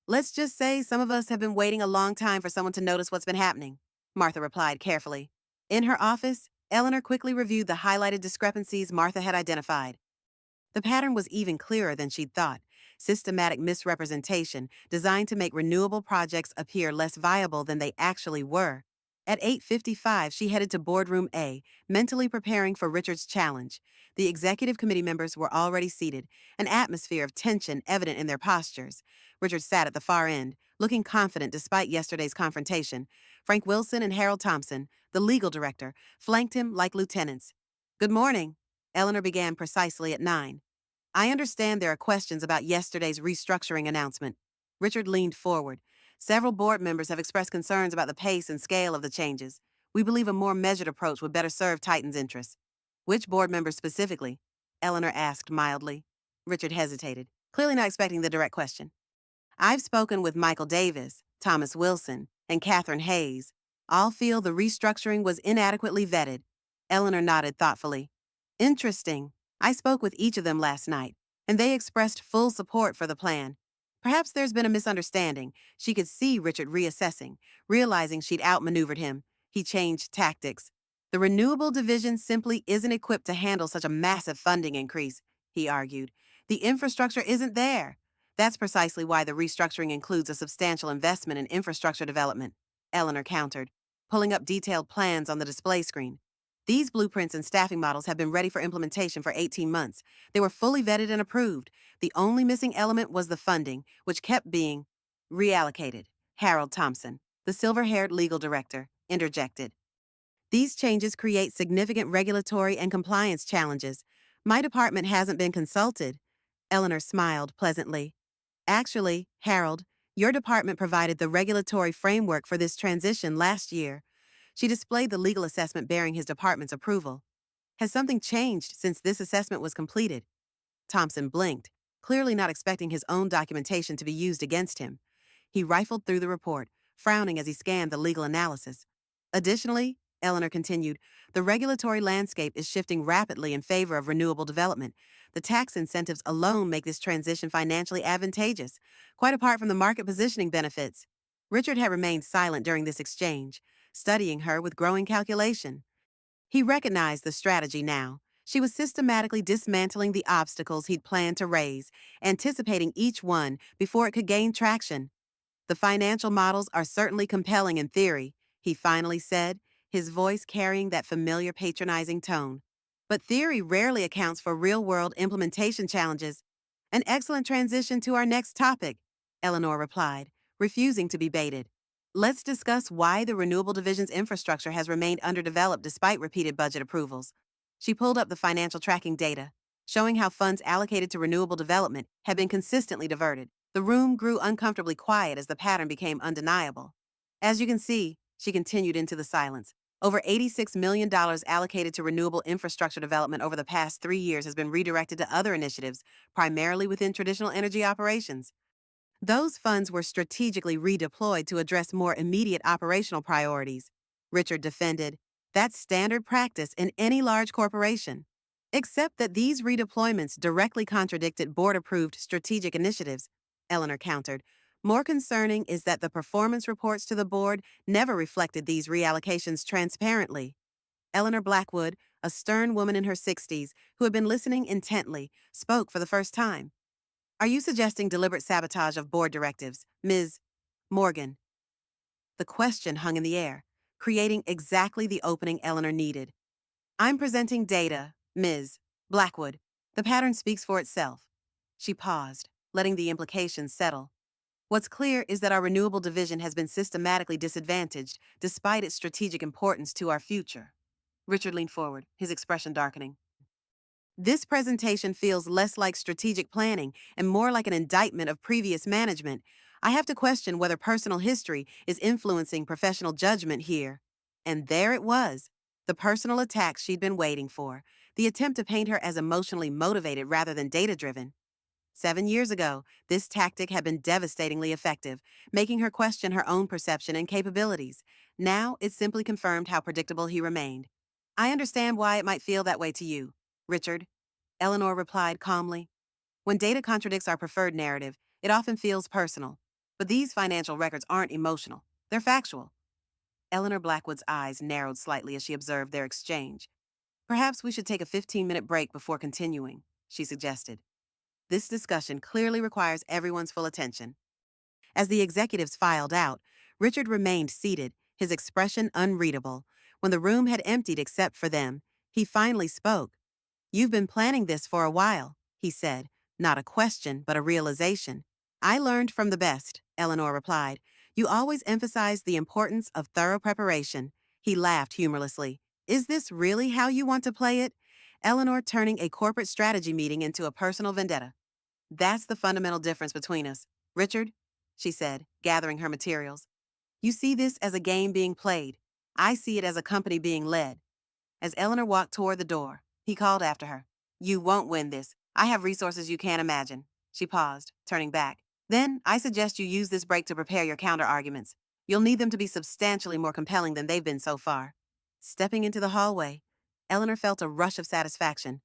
Let's just say some of us have been waiting a long time for someone to notice what's been happening, Martha replied carefully. In her office, Eleanor quickly reviewed the highlighted discrepancies Martha had identified. The pattern was even clearer than she'd thought. Systematic misrepresentation designed to make renewable projects appear less viable than they actually were. At 8:55, she headed to Boardroom A, mentally preparing for Richard's challenge. The executive committee members were already seated, an atmosphere of tension evident in their postures. Richard sat at the far end, looking confident despite yesterday's confrontation. Frank Wilson and Harold Thompson, the legal director, flanked him like lieutenants. Good morning. Eleanor began precisely at 9. I understand there are questions about yesterday's restructuring announcement. Richard leaned forward. Several board members have expressed concerns about the pace and scale of the changes. We believe a more measured approach would better serve Titan's interests. Which board members specifically? Eleanor asked mildly. Richard hesitated, clearly not expecting the direct question. I've spoken with Michael Davis, Thomas Wilson, and Catherine Hayes. All feel the restructuring was inadequately vetted. Eleanor nodded thoughtfully. Interesting. I spoke with each of them last night, and they expressed full support for the plan. Perhaps there's been a misunderstanding. She could see Richard reassessing, realizing she'd outmaneuvered him. He changed tactics. The renewable division simply isn't equipped to handle such a massive funding increase, he argued. The infrastructure isn't there. That's precisely why the restructuring includes a substantial investment in infrastructure development, Eleanor countered, pulling up detailed plans on the display screen. These blueprints and staffing models have been ready for implementation for 18 months. They were fully vetted and approved. The only missing element was the funding, which kept being reallocated. Harold Thompson, the silver-haired legal director, interjected. These changes create significant regulatory and compliance challenges. My department hasn't been consulted. Eleanor smiled pleasantly. Actually, Harold, your department provided the regulatory framework for this transition last year. She displayed the legal assessment bearing his department's approval. Has something changed since this assessment was completed? Thompson blinked, clearly not expecting his own documentation to be used against him. He rifled through the report, frowning as he scanned the legal analysis. Additionally, Eleanor continued, the regulatory landscape is shifting rapidly in favor of renewable development. The tax incentives alone make this transition financially advantageous, quite apart from the market positioning benefits. Richard had remained silent during this exchange, studying her with growing calculation. He recognized the strategy now. She was systematically dismantling the obstacles he'd planned to raise, anticipating each one before it could gain traction. The financial models are certainly compelling in theory, he finally said, his voice carrying that familiar patronizing tone. But theory rarely accounts for real-world implementation challenges. An excellent transition to our next topic, Eleanor replied, refusing to be baited. Let's discuss why the Renewable Division's infrastructure has remained underdeveloped despite repeated budget approvals. She pulled up the financial tracking data, showing how funds allocated to renewable development had been consistently diverted. The room grew uncomfortably quiet as the pattern became undeniable. As you can see, she continued into the silence, Over $86 million allocated to renewable infrastructure development over the past 3 years has been redirected to other initiatives, primarily within traditional energy operations. Those funds were strategically redeployed to address more immediate operational priorities. Richard defended, that's standard practice in any large corporation. Except that these redeployments directly contradicted board approved strategic initiatives, Eleanor countered. More concerning is that the performance reports to the board never reflected these reallocations transparently. Eleanor Blackwood, a stern woman in her 60s who had been listening intently, spoke for the first time. Are you suggesting deliberate sabotage of board directives, Ms. Morgan? The question hung in the air, creating exactly the opening Eleanor needed. I'm presenting data, Ms. Blackwood. The pattern speaks for itself. She paused, letting the implications settle. What's clear is that our renewable division has been systematically disadvantaged despite its strategic importance to our future. Richard leaned forward, his expression darkening. This presentation feels less like strategic planning and more like an indictment of previous management. I have to question whether personal history is influencing professional judgment here. And there it was, the personal attack she'd been waiting for, the attempt to paint her as emotionally motivated rather than data-driven. 7 years ago, this tactic had been devastatingly effective, making her question her own perception and capabilities. Now, it simply confirmed how predictable he remained. I understand why it might feel that way to you, Richard, Eleanor replied calmly. When data contradicts our preferred narrative, it often feels personal. But these financial records aren't emotional. They're factual. Eleanor Blackwood's eyes narrowed slightly as she observed their exchange. Perhaps we should take a 15-minute break before continuing, she suggested. This discussion clearly requires everyone's full attention. As the executives filed out, Richard remained seated, his expression unreadable. When the room had emptied except for them, he finally spoke. You've been planning this for a while, he said, not a question, but a realization. I learned from the best, Eleanor replied. You always emphasize the importance of thorough preparation. He laughed humorlessly. Is this really how you want to play it? Eleanor turning a corporate strategy meeting into a personal vendetta. That's the fundamental difference between us. Richard, she said, gathering her materials. You see this as a game being played. I see it as a company being led. As Eleanor walked toward the door, he called after her. You won't win this. I have resources you can't imagine. She paused, turning back. Then, I suggest you use this break to prepare your counter-arguments. You'll need them to be substantially more compelling than they've been so far. Stepping into the hallway, Eleanor felt a rush of satisfaction.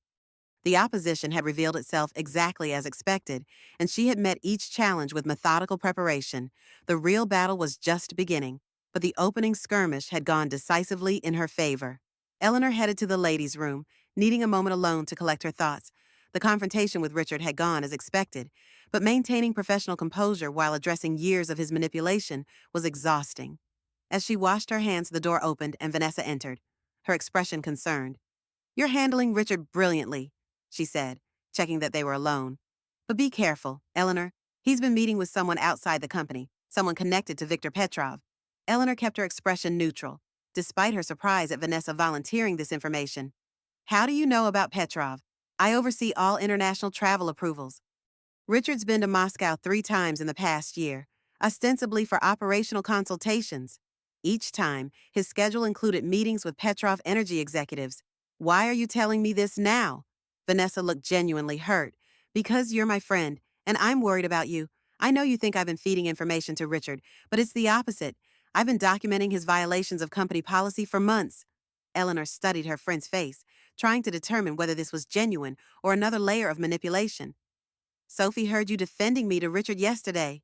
The opposition had revealed itself exactly as expected, and she had met each challenge with methodical preparation. The real battle was just beginning, but the opening skirmish had gone decisively in her favor. Eleanor headed to the ladies' room, needing a moment alone to collect her thoughts. The confrontation with Richard had gone as expected, but maintaining professional composure while addressing years of his manipulation was exhausting. As she washed her hands, the door opened and Vanessa entered, her expression concerned. You're handling Richard brilliantly, she said, checking that they were alone. But be careful, Eleanor. He's been meeting with someone outside the company, someone connected to Viktor Petrov. Eleanor kept her expression neutral, despite her surprise at Vanessa volunteering this information. How do you know about Petrov? I oversee all international travel approvals. Richard's been to Moscow 3 times in the past year, ostensibly for operational consultations. Each time, his schedule included meetings with Petrov energy executives. Why are you telling me this now? Vanessa looked genuinely hurt. Because you're my friend, and I'm worried about you. I know you think I've been feeding information to Richard, but it's the opposite. I've been documenting his violations of company policy for months. Eleanor studied her friend's face, trying to determine whether this was genuine or another layer of manipulation. Sophie heard you defending me to Richard yesterday.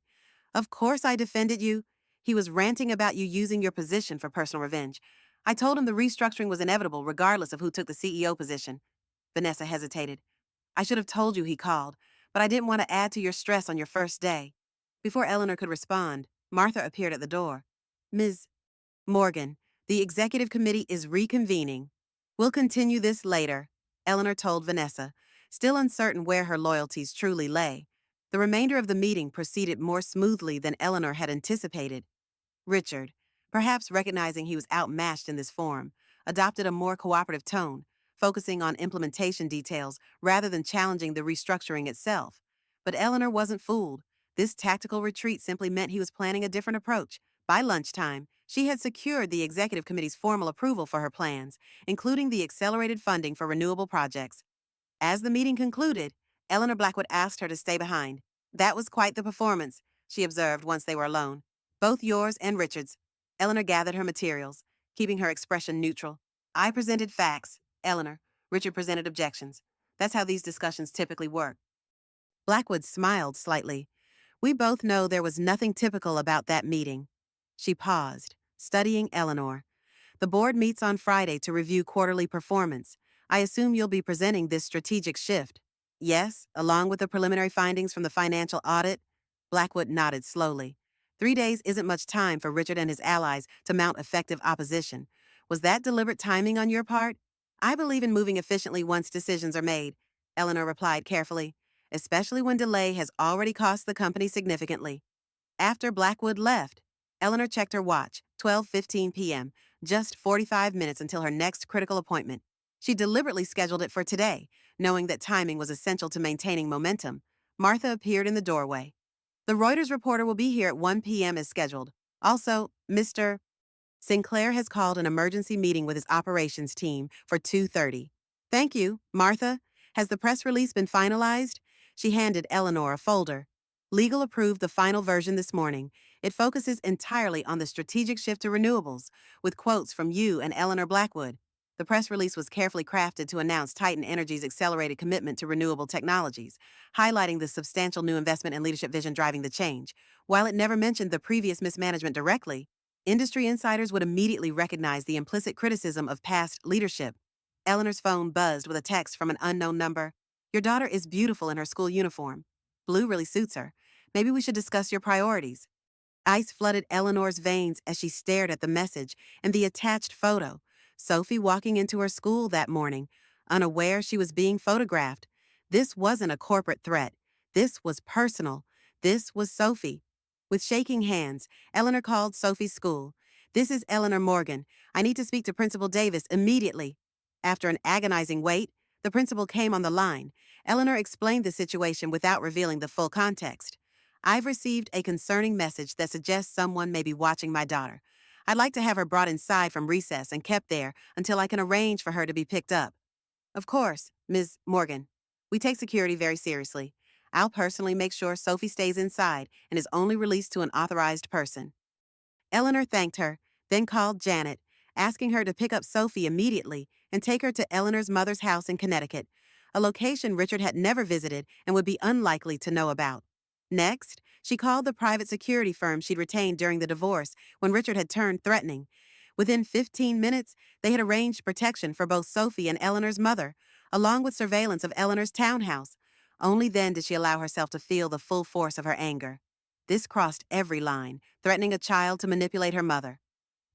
Of course I defended you. He was ranting about you using your position for personal revenge. I told him the restructuring was inevitable regardless of who took the CEO position. Vanessa hesitated. I should have told you he called, but I didn't want to add to your stress on your first day. Before Eleanor could respond, Martha appeared at the door. Ms. Morgan, the executive committee is reconvening. We'll continue this later, Eleanor told Vanessa, still uncertain where her loyalties truly lay. The remainder of the meeting proceeded more smoothly than Eleanor had anticipated. Richard, perhaps recognizing he was outmatched in this forum, adopted a more cooperative tone, focusing on implementation details rather than challenging the restructuring itself. But Eleanor wasn't fooled. This tactical retreat simply meant he was planning a different approach. By lunchtime, She had secured the executive committee's formal approval for her plans, including the accelerated funding for renewable projects. As the meeting concluded, Eleanor Blackwood asked her to stay behind. "That was quite the performance," she observed once they were alone. "Both yours and Richard's." Eleanor gathered her materials, keeping her expression neutral. "I presented facts, Eleanor. Richard presented objections. That's how these discussions typically work." Blackwood smiled slightly. "We both know there was nothing typical about that meeting." She paused, studying Eleanor. "The board meets on Friday to review quarterly performance. I assume you'll be presenting this strategic shift." "Yes, along with the preliminary findings from the financial audit." Blackwood nodded slowly. 3 days isn't much time for Richard and his allies to mount effective opposition. Was that deliberate timing on your part? "I believe in moving efficiently once decisions are made," Eleanor replied carefully, "especially when delay has already cost the company significantly." After Blackwood left, Eleanor checked her watch, 12:15 p.m., just 45 minutes until her next critical appointment. She deliberately scheduled it for today, knowing that timing was essential to maintaining momentum. Martha appeared in the doorway. "The Reuters reporter will be here at 1 p.m. as scheduled. Also, Mr. Sinclair has called an emergency meeting with his operations team for 2:30. "Thank you, Martha. Has the press release been finalized?" She handed Eleanor a folder. "Legal approved the final version this morning. It focuses entirely on the strategic shift to renewables, with quotes from you and Eleanor Blackwood." The press release was carefully crafted to announce Titan Energy's accelerated commitment to renewable technologies, highlighting the substantial new investment and leadership vision driving the change. While it never mentioned the previous mismanagement directly, industry insiders would immediately recognize the implicit criticism of past leadership. Eleanor's phone buzzed with a text from an unknown number. "Your daughter is beautiful in her school uniform. Blue really suits her. Maybe we should discuss your priorities." Ice flooded Eleanor's veins as she stared at the message and the attached photo. Sophie walking into her school that morning, unaware she was being photographed. This wasn't a corporate threat. This was personal. This was Sophie. With shaking hands, Eleanor called Sophie's school. "This is Eleanor Morgan. I need to speak to Principal Davis immediately." After an agonizing wait, the principal came on the line. Eleanor explained the situation without revealing the full context. "I've received a concerning message that suggests someone may be watching my daughter. I'd like to have her brought inside from recess and kept there until I can arrange for her to be picked up." "Of course, Ms. Morgan. We take security very seriously. I'll personally make sure Sophie stays inside and is only released to an authorized person." Eleanor thanked her, then called Janet, asking her to pick up Sophie immediately and take her to Eleanor's mother's house in Connecticut, a location Richard had never visited and would be unlikely to know about. Next, she called the private security firm she'd retained during the divorce when Richard had turned threatening. Within 15 minutes, they had arranged protection for both Sophie and Eleanor's mother, along with surveillance of Eleanor's townhouse. Only then did she allow herself to feel the full force of her anger. This crossed every line, threatening a child to manipulate her mother.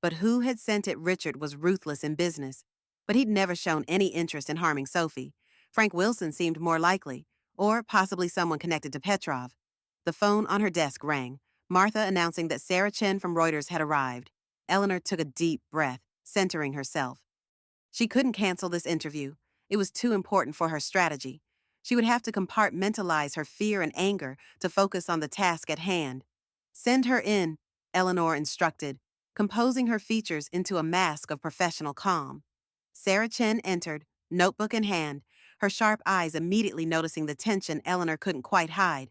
But who had sent it Richard was ruthless in business. But he'd never shown any interest in harming Sophie. Frank Wilson seemed more likely, or possibly someone connected to Petrov. The phone on her desk rang, Martha announcing that Sarah Chen from Reuters had arrived. Eleanor took a deep breath, centering herself. She couldn't cancel this interview. It was too important for her strategy. She would have to compartmentalize her fear and anger to focus on the task at hand. "Send her in," Eleanor instructed, composing her features into a mask of professional calm. Sarah Chen entered, notebook in hand, her sharp eyes immediately noticing the tension Eleanor couldn't quite hide.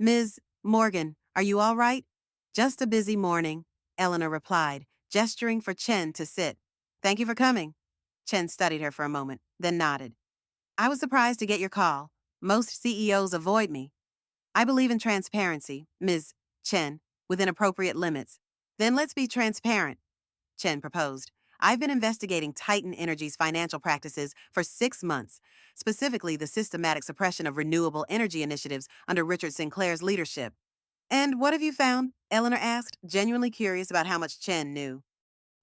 "Ms. Morgan, are you all right?" "Just a busy morning," Eleanor replied, gesturing for Chen to sit. "Thank you for coming." Chen studied her for a moment, then nodded. "I was surprised to get your call. Most CEOs avoid me." "I believe in transparency, Ms. Chen, within appropriate limits." "Then let's be transparent," Chen proposed. "I've been investigating Titan Energy's financial practices for 6 months, specifically the systematic suppression of renewable energy initiatives under Richard Sinclair's leadership." "And what have you found?" Eleanor asked, genuinely curious about how much Chen knew.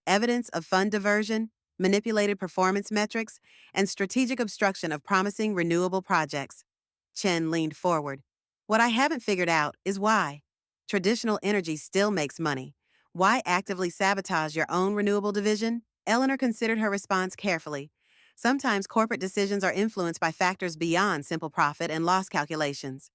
"Evidence of fund diversion, manipulated performance metrics, and strategic obstruction of promising renewable projects." Chen leaned forward. "What I haven't figured out is why. Traditional energy still makes money. Why actively sabotage your own renewable division?" Eleanor considered her response carefully. Sometimes corporate decisions are influenced by factors beyond simple profit and loss calculations.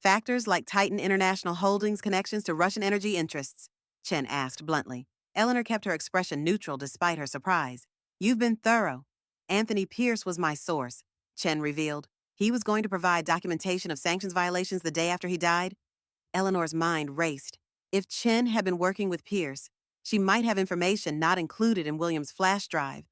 "Factors like Titan International Holdings' connections to Russian energy interests?" Chen asked bluntly. Eleanor kept her expression neutral despite her surprise. You've been thorough. Anthony Pierce was my source, Chen revealed. He was going to provide documentation of sanctions violations the day after he died. Eleanor's mind raced. If Chen had been working with Pierce, she might have information not included in William's flash drive.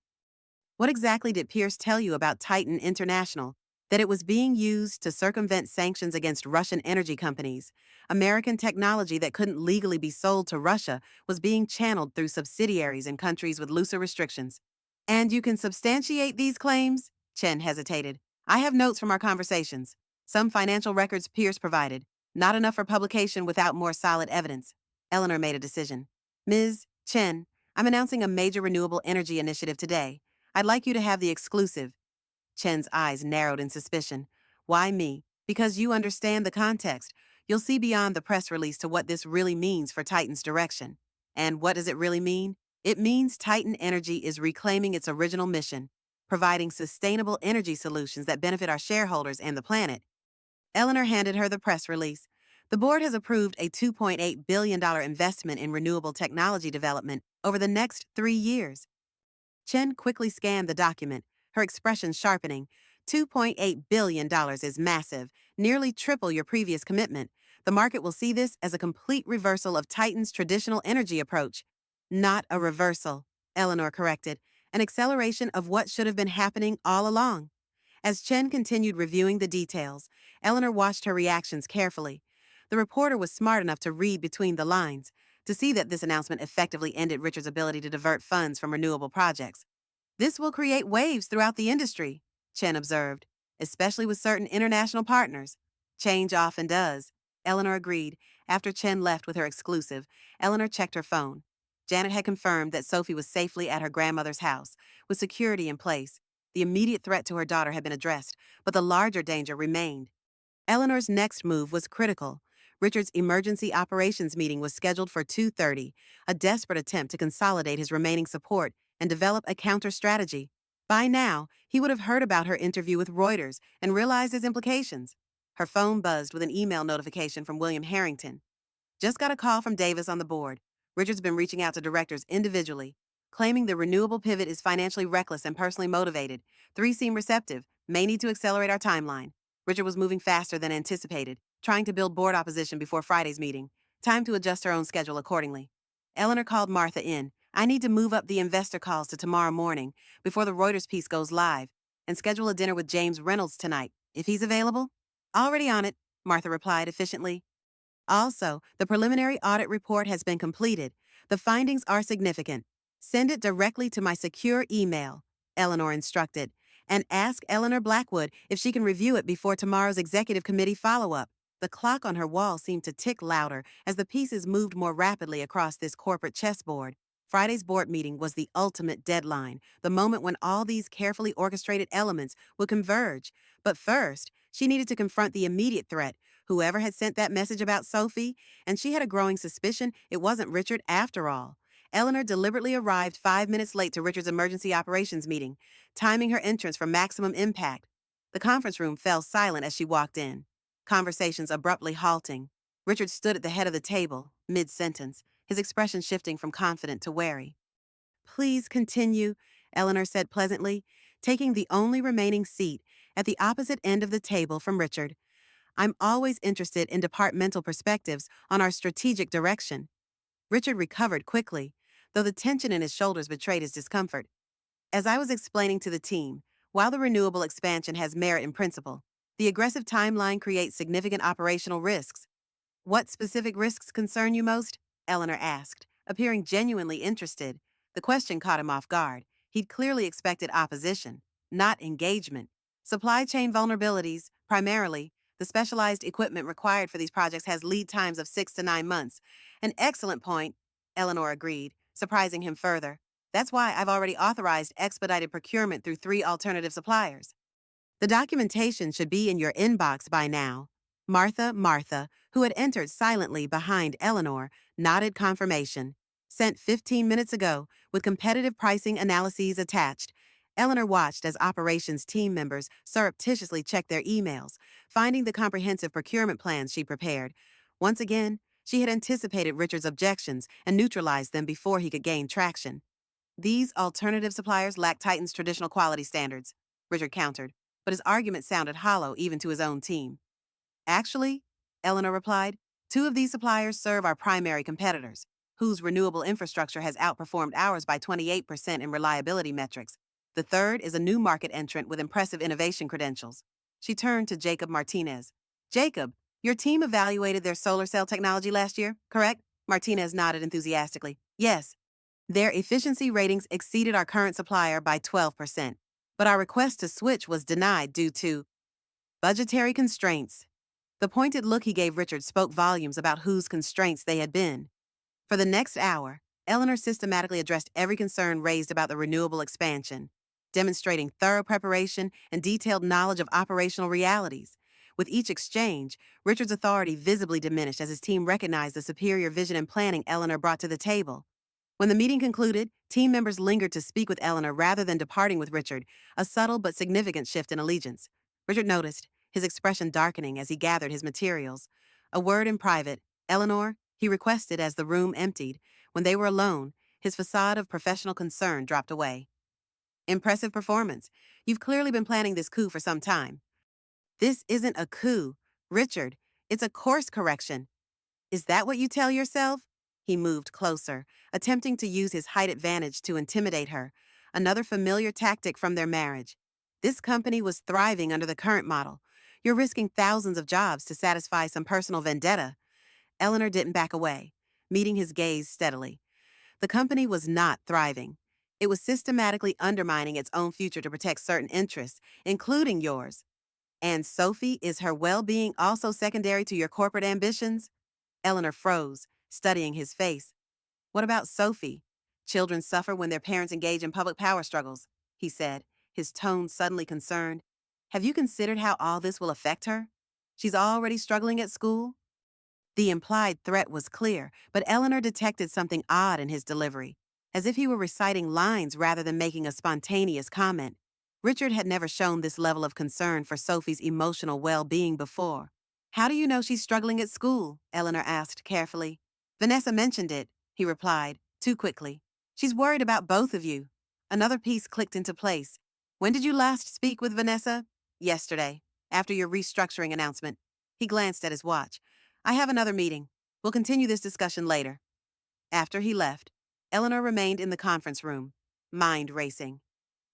What exactly did Pierce tell you about Titan International? That it was being used to circumvent sanctions against Russian energy companies. American technology that couldn't legally be sold to Russia was being channeled through subsidiaries in countries with looser restrictions. And you can substantiate these claims? Chen hesitated. I have notes from our conversations. Some financial records Pierce provided. Not enough for publication without more solid evidence. Eleanor made a decision. Ms. Chen, I'm announcing a major renewable energy initiative today. I'd like you to have the exclusive. Chen's eyes narrowed in suspicion. Why me? Because you understand the context. You'll see beyond the press release to what this really means for Titan's direction. And what does it really mean? It means Titan Energy is reclaiming its original mission, providing sustainable energy solutions that benefit our shareholders and the planet. Eleanor handed her the press release. The board has approved a $2.8 billion investment in renewable technology development over the next 3 years. Chen quickly scanned the document, her expression sharpening. $2.8 billion is massive, nearly triple your previous commitment. The market will see this as a complete reversal of Titan's traditional energy approach. Not a reversal, Eleanor corrected, an acceleration of what should have been happening all along. As Chen continued reviewing the details, Eleanor watched her reactions carefully. The reporter was smart enough to read between the lines, to see that this announcement effectively ended Richard's ability to divert funds from renewable projects. This will create waves throughout the industry, Chen observed, especially with certain international partners. Change often does, Eleanor agreed. After Chen left with her exclusive, Eleanor checked her phone. Janet had confirmed that Sophie was safely at her grandmother's house, with security in place. The immediate threat to her daughter had been addressed, but the larger danger remained. Eleanor's next move was critical. Richard's emergency operations meeting was scheduled for 2:30, a desperate attempt to consolidate his remaining support and develop a counter-strategy. By now, he would have heard about her interview with Reuters and realized its implications. Her phone buzzed with an email notification from William Harrington. Just got a call from Davis on the board. Richard's been reaching out to directors individually, claiming the renewable pivot is financially reckless and personally motivated. 3 seem receptive, may need to accelerate our timeline. Richard was moving faster than anticipated, trying to build board opposition before Friday's meeting. Time to adjust her own schedule accordingly. Eleanor called Martha in. I need to move up the investor calls to tomorrow morning, before the Reuters piece goes live, and schedule a dinner with James Reynolds tonight, if he's available. Already on it, Martha replied efficiently. Also, the preliminary audit report has been completed. The findings are significant. Send it directly to my secure email, Eleanor instructed, and ask Eleanor Blackwood if she can review it before tomorrow's executive committee follow-up. The clock on her wall seemed to tick louder as the pieces moved more rapidly across this corporate chessboard. Friday's board meeting was the ultimate deadline, the moment when all these carefully orchestrated elements would converge. But first, she needed to confront the immediate threat, whoever had sent that message about Sophie, and she had a growing suspicion it wasn't Richard after all. Eleanor deliberately arrived 5 minutes late to Richard's emergency operations meeting, timing her entrance for maximum impact. The conference room fell silent as she walked in, conversations abruptly halting. Richard stood at the head of the table, mid-sentence, his expression shifting from confident to wary. Please continue, Eleanor said pleasantly, taking the only remaining seat at the opposite end of the table from Richard. I'm always interested in departmental perspectives on our strategic direction. Richard recovered quickly, though the tension in his shoulders betrayed his discomfort. As I was explaining to the team, while the renewable expansion has merit in principle, the aggressive timeline creates significant operational risks. What specific risks concern you most? Eleanor asked, appearing genuinely interested. The question caught him off guard. He'd clearly expected opposition, not engagement. Supply chain vulnerabilities, primarily. The specialized equipment required for these projects has lead times of 6 to 9 months. An excellent point, Eleanor agreed, surprising him further. That's why I've already authorized expedited procurement through 3 alternative suppliers. The documentation should be in your inbox by now. Martha, who had entered silently behind Eleanor, nodded confirmation. Sent 15 minutes ago, with competitive pricing analyses attached. Eleanor watched as operations team members surreptitiously checked their emails, finding the comprehensive procurement plans she prepared. Once again, She had anticipated Richard's objections and neutralized them before he could gain traction. These alternative suppliers lack Titan's traditional quality standards, Richard countered, but his argument sounded hollow even to his own team. Actually, Eleanor replied, two of these suppliers serve our primary competitors, whose renewable infrastructure has outperformed ours by 28% in reliability metrics. The third is a new market entrant with impressive innovation credentials. She turned to Jacob Martinez. Jacob, your team evaluated their solar cell technology last year, correct? Martinez nodded enthusiastically. Yes. Their efficiency ratings exceeded our current supplier by 12%, but our request to switch was denied due to budgetary constraints. The pointed look he gave Richard spoke volumes about whose constraints they had been. For the next hour, Eleanor systematically addressed every concern raised about the renewable expansion, demonstrating thorough preparation and detailed knowledge of operational realities. With each exchange, Richard's authority visibly diminished as his team recognized the superior vision and planning Eleanor brought to the table. When the meeting concluded, team members lingered to speak with Eleanor rather than departing with Richard, a subtle but significant shift in allegiance. Richard noticed, his expression darkening as he gathered his materials. A word in private, Eleanor, he requested as the room emptied. When they were alone, his facade of professional concern dropped away. Impressive performance. You've clearly been planning this coup for some time. This isn't a coup, Richard. It's a course correction. Is that what you tell yourself? He moved closer, attempting to use his height advantage to intimidate her, another familiar tactic from their marriage. This company was thriving under the current model. You're risking thousands of jobs to satisfy some personal vendetta. Eleanor didn't back away, meeting his gaze steadily. The company was not thriving. It was systematically undermining its own future to protect certain interests, including yours. And Sophie, is her well-being also secondary to your corporate ambitions? Eleanor froze, studying his face. What about Sophie? Children suffer when their parents engage in public power struggles, he said, his tone suddenly concerned. Have you considered how all this will affect her? She's already struggling at school. The implied threat was clear, but Eleanor detected something odd in his delivery, as if he were reciting lines rather than making a spontaneous comment. Richard had never shown this level of concern for Sophie's emotional well-being before. How do you know she's struggling at school? Eleanor asked carefully. Vanessa mentioned it, he replied, too quickly. She's worried about both of you. Another piece clicked into place. When did you last speak with Vanessa? Yesterday, after your restructuring announcement. He glanced at his watch. I have another meeting. We'll continue this discussion later. After he left, Eleanor remained in the conference room, mind racing.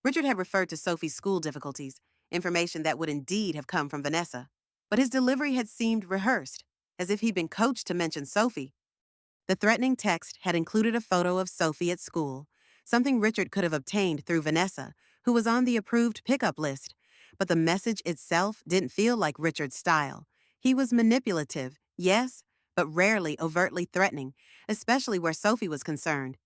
Richard had referred to Sophie's school difficulties, information that would indeed have come from Vanessa, but his delivery had seemed rehearsed, as if he'd been coached to mention Sophie. The threatening text had included a photo of Sophie at school, something Richard could have obtained through Vanessa, who was on the approved pickup list, but the message itself didn't feel like Richard's style. He was manipulative, yes, but rarely overtly threatening, especially where Sophie was concerned.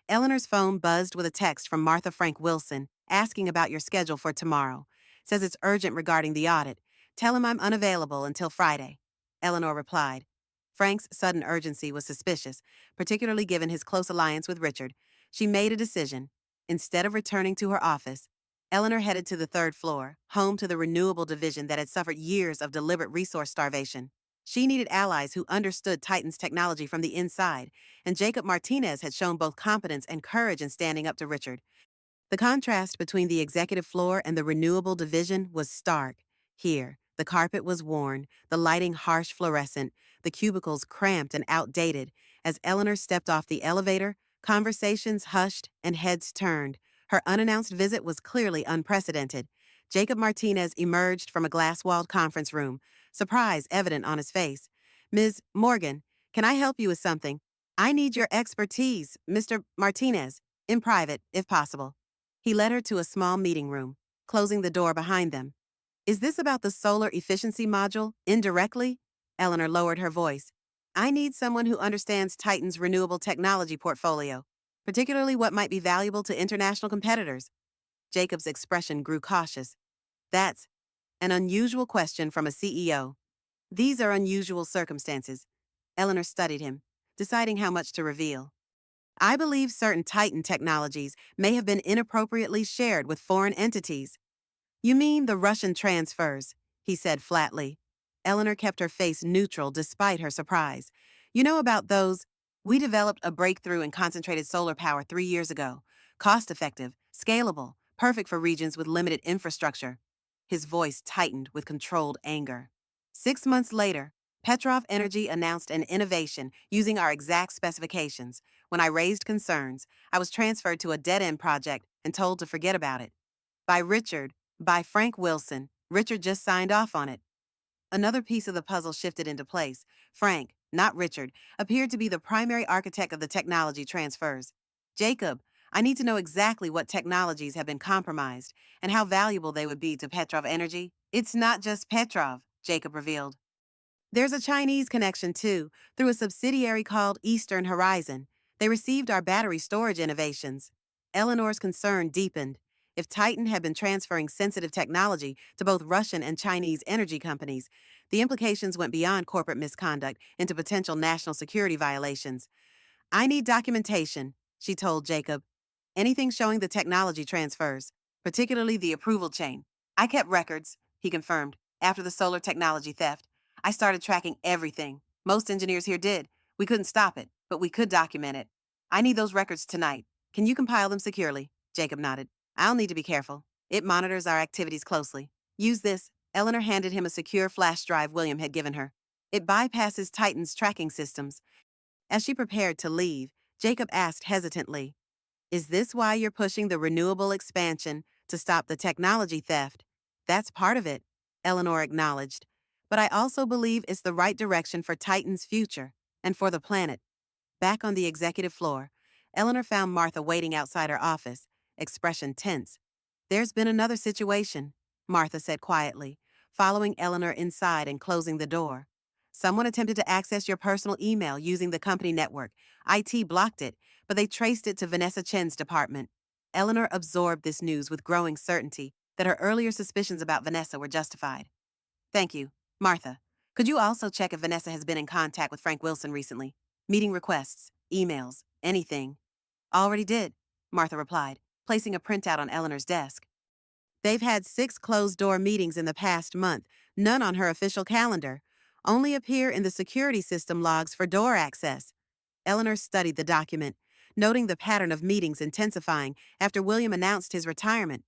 Eleanor's phone buzzed with a text from Martha Frank Wilson, asking about your schedule for tomorrow. Says it's urgent regarding the audit. Tell him I'm unavailable until Friday. Eleanor replied. Frank's sudden urgency was suspicious, particularly given his close alliance with Richard. She made a decision. Instead of returning to her office, Eleanor headed to the third floor, home to the renewable division that had suffered years of deliberate resource starvation. She needed allies who understood Titan's technology from the inside, and Jacob Martinez had shown both competence and courage in standing up to Richard. The contrast between the executive floor and the renewable division was stark. Here, the carpet was worn, the lighting harsh fluorescent, the cubicles cramped and outdated. As Eleanor stepped off the elevator, conversations hushed and heads turned. Her unannounced visit was clearly unprecedented. Jacob Martinez emerged from a glass-walled conference room, surprise evident on his face. Ms. Morgan, can I help you with something? I need your expertise, Mr. Martinez, in private, if possible. He led her to a small meeting room, closing the door behind them. Is this about the solar efficiency module, indirectly? Eleanor lowered her voice. I need someone who understands Titan's renewable technology portfolio, particularly what might be valuable to international competitors. Jacob's expression grew cautious. That's an unusual question from a CEO. These are unusual circumstances. Eleanor studied him, deciding how much to reveal. I believe certain Titan technologies may have been inappropriately shared with foreign entities. You mean the Russian transfers, he said flatly. Eleanor kept her face neutral despite her surprise. You know about those? We developed a breakthrough in concentrated solar power 3 years ago. Cost effective, scalable, perfect for regions with limited infrastructure. His voice tightened with controlled anger. 6 months later, Petrov Energy announced an innovation using our exact specifications. When I raised concerns, I was transferred to a dead end project and told to forget about it. By Richard, by Frank Wilson. Richard just signed off on it. Another piece of the puzzle shifted into place. Frank, not Richard, appeared to be the primary architect of the technology transfers. Jacob, I need to know exactly what technologies have been compromised and how valuable they would be to Petrov Energy. It's not just Petrov, Jacob revealed. There's a Chinese connection too, through a subsidiary called Eastern Horizon. They received our battery storage innovations. Eleanor's concern deepened. If Titan had been transferring sensitive technology to both Russian and Chinese energy companies, the implications went beyond corporate misconduct into potential national security violations. I need documentation, she told Jacob. Anything showing the technology transfers, particularly the approval chain. I kept records, he confirmed, after the solar technology theft. I started tracking everything. Most engineers here did. We couldn't stop it, but we could document it. I need those records tonight. Can you compile them securely? Jacob nodded. I'll need to be careful. It monitors our activities closely. Use this. Eleanor handed him a secure flash drive William had given her. It bypasses Titan's tracking systems. As she prepared to leave, Jacob asked hesitantly, is this why you're pushing the renewable expansion to stop the technology theft? That's part of it, Eleanor acknowledged. But I also believe it's the right direction for Titan's future and for the planet. Back on the executive floor, Eleanor found Martha waiting outside her office, expression tense. There's been another situation, Martha said quietly, following Eleanor inside and closing the door. Someone attempted to access your personal email using the company network. IT blocked it, but they traced it to Vanessa Chen's department. Eleanor absorbed this news with growing certainty that her earlier suspicions about Vanessa were justified. Thank you, Martha. Could you also check if Vanessa has been in contact with Frank Wilson recently? Meeting requests, emails, anything. Already did, Martha replied, placing a printout on Eleanor's desk. They've had 6 closed-door meetings in the past month, none on her official calendar. Only appear in the security system logs for door access. Eleanor studied the document, noting the pattern of meetings intensifying after William announced his retirement.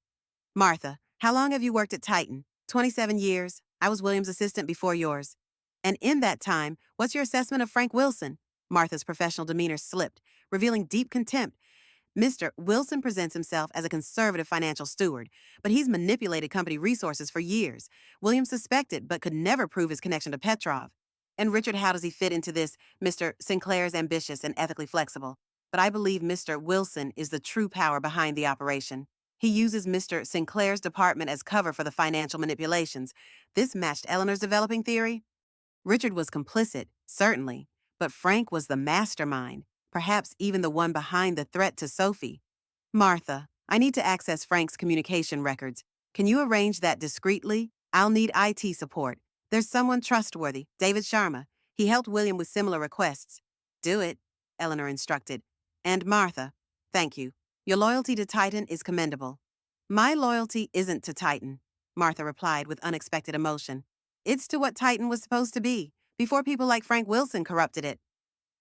Martha, how long have you worked at Titan? 27 years. I was William's assistant before yours. And in that time, what's your assessment of Frank Wilson? Martha's professional demeanor slipped, revealing deep contempt. Mr. Wilson presents himself as a conservative financial steward, but he's manipulated company resources for years. William suspected, but could never prove his connection to Petrov. And Richard, how does he fit into this? Mr. Sinclair's ambitious and ethically flexible. But I believe Mr. Wilson is the true power behind the operation. He uses Mr. Sinclair's department as cover for the financial manipulations. This matched Eleanor's developing theory. Richard was complicit, certainly, but Frank was the mastermind, perhaps even the one behind the threat to Sophie. Martha, I need to access Frank's communication records. Can you arrange that discreetly? I'll need IT support. There's someone trustworthy, David Sharma. He helped William with similar requests. Do it, Eleanor instructed. And Martha, thank you. Your loyalty to Titan is commendable. My loyalty isn't to Titan, Martha replied with unexpected emotion. It's to what Titan was supposed to be, before people like Frank Wilson corrupted it.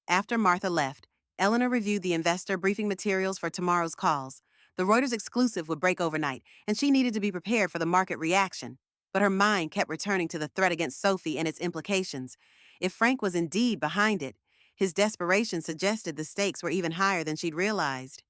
After Martha left, Eleanor reviewed the investor briefing materials for tomorrow's calls. The Reuters exclusive would break overnight, and she needed to be prepared for the market reaction. But her mind kept returning to the threat against Sophie and its implications. If Frank was indeed behind it, his desperation suggested the stakes were even higher than she'd realized.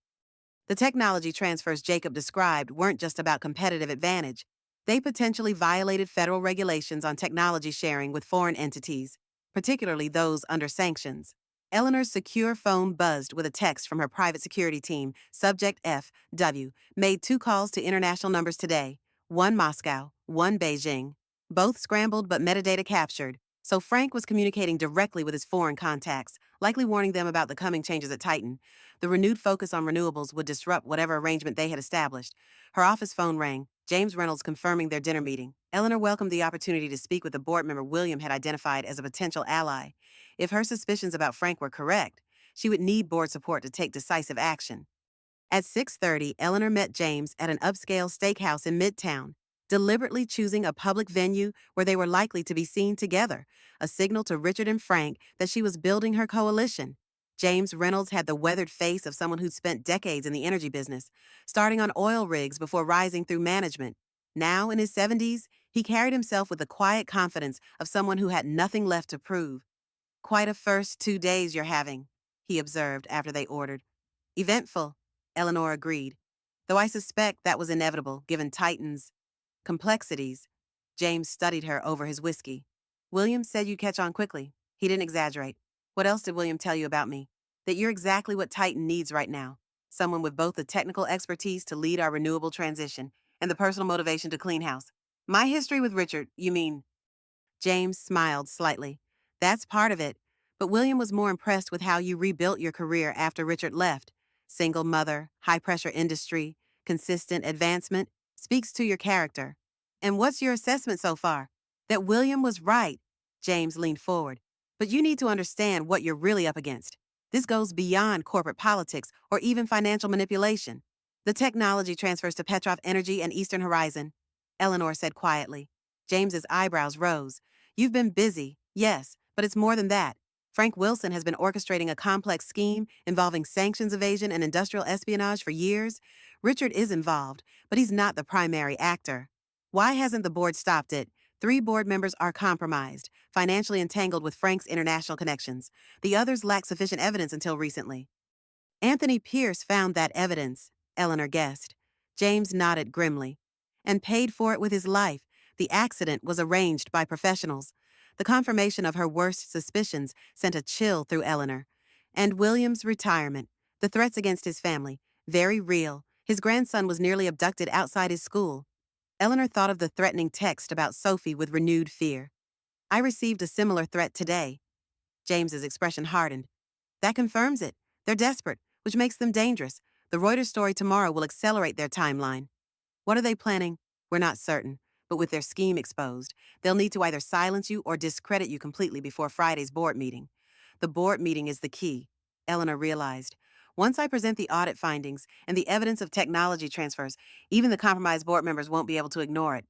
The technology transfers Jacob described weren't just about competitive advantage. They potentially violated federal regulations on technology sharing with foreign entities, particularly those under sanctions. Eleanor's secure phone buzzed with a text from her private security team, subject F.W., made 2 calls to international numbers today, one Moscow, one Beijing. Both scrambled but metadata captured, so Frank was communicating directly with his foreign contacts, likely warning them about the coming changes at Titan. The renewed focus on renewables would disrupt whatever arrangement they had established. Her office phone rang, James Reynolds confirming their dinner meeting. Eleanor welcomed the opportunity to speak with the board member William had identified as a potential ally. If her suspicions about Frank were correct, she would need board support to take decisive action. At 6:30, Eleanor met James at an upscale steakhouse in Midtown. deliberately choosing a public venue where they were likely to be seen together, a signal to Richard and Frank that she was building her coalition. James Reynolds had the weathered face of someone who'd spent decades in the energy business, starting on oil rigs before rising through management. Now, in his 70s, he carried himself with the quiet confidence of someone who had nothing left to prove. "Quite a first 2 days you're having," he observed after they ordered. "Eventful," Eleanor agreed, though I suspect that was inevitable given Titan's complexities. James studied her over his whiskey. "William said you'd catch on quickly." He didn't exaggerate. "What else did William tell you about me?" "That you're exactly what Titan needs right now. Someone with both the technical expertise to lead our renewable transition and the personal motivation to clean house." "My history with Richard, you mean?" James smiled slightly. "That's part of it. But William was more impressed with how you rebuilt your career after Richard left. Single mother, high pressure industry, consistent advancement, speaks to your character." "And what's your assessment so far?" "That William was right." James leaned forward. "But you need to understand what you're really up against. This goes beyond corporate politics or even financial manipulation. The technology transfers to Petrov Energy and Eastern Horizon," Eleanor said quietly. James's eyebrows rose. "You've been busy, yes, but it's more than that. Frank Wilson has been orchestrating a complex scheme involving sanctions evasion and industrial espionage for years. Richard is involved, but he's not the primary actor. Why hasn't the board stopped it? 3 board members are compromised, financially entangled with Frank's international connections. The others lack sufficient evidence until recently." "Anthony Pierce found that evidence," Eleanor guessed. James nodded grimly. "And paid for it with his life. The accident was arranged by professionals." The confirmation of her worst suspicions sent a chill through Eleanor. And William's retirement, the threats against his family, very real. His grandson was nearly abducted outside his school. Eleanor thought of the threatening text about Sophie with renewed fear. "I received a similar threat today." James's expression hardened. "That confirms it. They're desperate, which makes them dangerous. The Reuters story tomorrow will accelerate their timeline." "What are they planning?" "We're not certain. But with their scheme exposed, they'll need to either silence you or discredit you completely before Friday's board meeting." "The board meeting is the key," Eleanor realized. "Once I present the audit findings and the evidence of technology transfers, even the compromised board members won't be able to ignore it."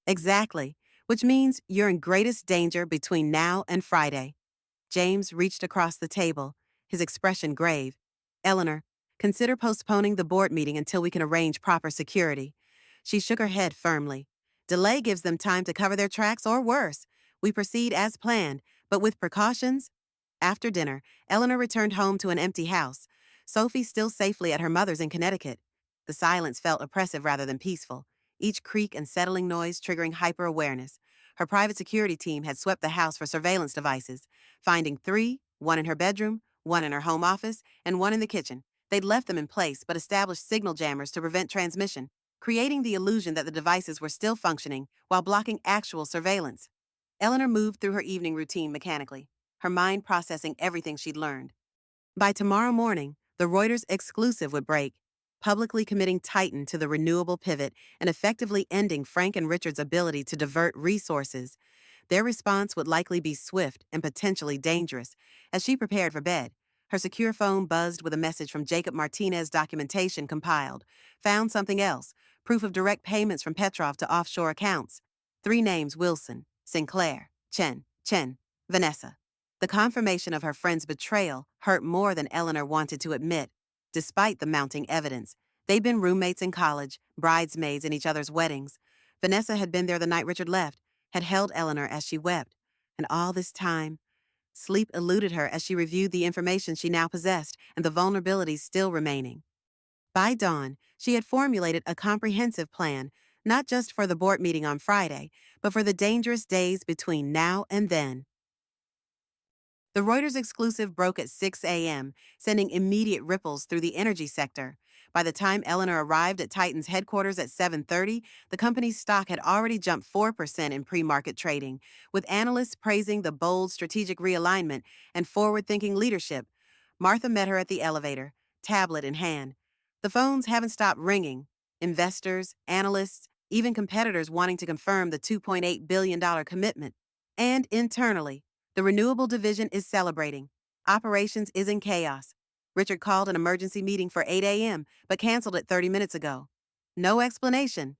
"Exactly. Which means you're in greatest danger between now and Friday." James reached across the table, his expression grave. "Eleanor, consider postponing the board meeting until we can arrange proper security." She shook her head firmly. "Delay gives them time to cover their tracks or worse. We proceed as planned, but with precautions." After dinner, Eleanor returned home to an empty house. Sophie still safely at her mother's in Connecticut. The silence felt oppressive rather than peaceful, each creak and settling noise triggering hyper-awareness. Her private security team had swept the house for surveillance devices, finding 3, one in her bedroom, one in her home office, and one in the kitchen. They'd left them in place but established signal jammers to prevent transmission, creating the illusion that the devices were still functioning while blocking actual surveillance. Eleanor moved through her evening routine mechanically, her mind processing everything she'd learned. By tomorrow morning, the Reuters exclusive would break, publicly committing Titan to the renewable pivot and effectively ending Frank and Richard's ability to divert resources. Their response would likely be swift and potentially dangerous. As she prepared for bed, her secure phone buzzed with a message from Jacob Martinez documentation compiled. Found something else, proof of direct payments from Petrov to offshore accounts. 3 names: Wilson, Sinclair, Chen, Vanessa. The confirmation of her friend's betrayal hurt more than Eleanor wanted to admit, despite the mounting evidence. They'd been roommates in college, bridesmaids in each other's weddings. Vanessa had been there the night Richard left, had held Eleanor as she wept. And all this time, sleep eluded her as she reviewed the information she now possessed and the vulnerabilities still remaining. By dawn, she had formulated a comprehensive plan, not just for the board meeting on Friday, but for the dangerous days between now and then. The Reuters exclusive broke at 6 a.m., sending immediate ripples through the energy sector. By the time Eleanor arrived at Titan's headquarters at 7:30, the company's stock had already jumped 4% in pre-market trading, with analysts praising the bold strategic realignment and forward-thinking leadership. Martha met her at the elevator, tablet in hand. The phones haven't stopped ringing. Investors, analysts, even competitors wanting to confirm the $2.8 billion commitment. And internally, the renewable division is celebrating. Operations is in chaos. Richard called an emergency meeting for 8 a.m., but canceled it 30 minutes ago. No explanation.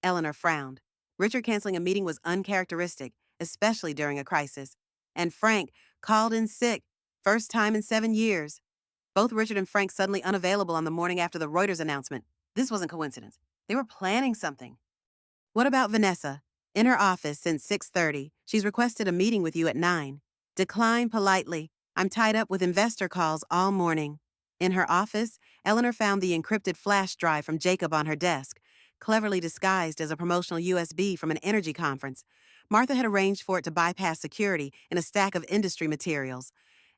Eleanor frowned. Richard canceling a meeting was uncharacteristic, especially during a crisis. And Frank called in sick, first time in 7 years. Both Richard and Frank suddenly unavailable on the morning after the Reuters announcement. This wasn't coincidence. They were planning something. What about Vanessa? In her office since 6:30. She's requested a meeting with you at 9. Decline politely. I'm tied up with investor calls all morning. In her office, Eleanor found the encrypted flash drive from Jacob on her desk, cleverly disguised as a promotional USB from an energy conference. Martha had arranged for it to bypass security in a stack of industry materials.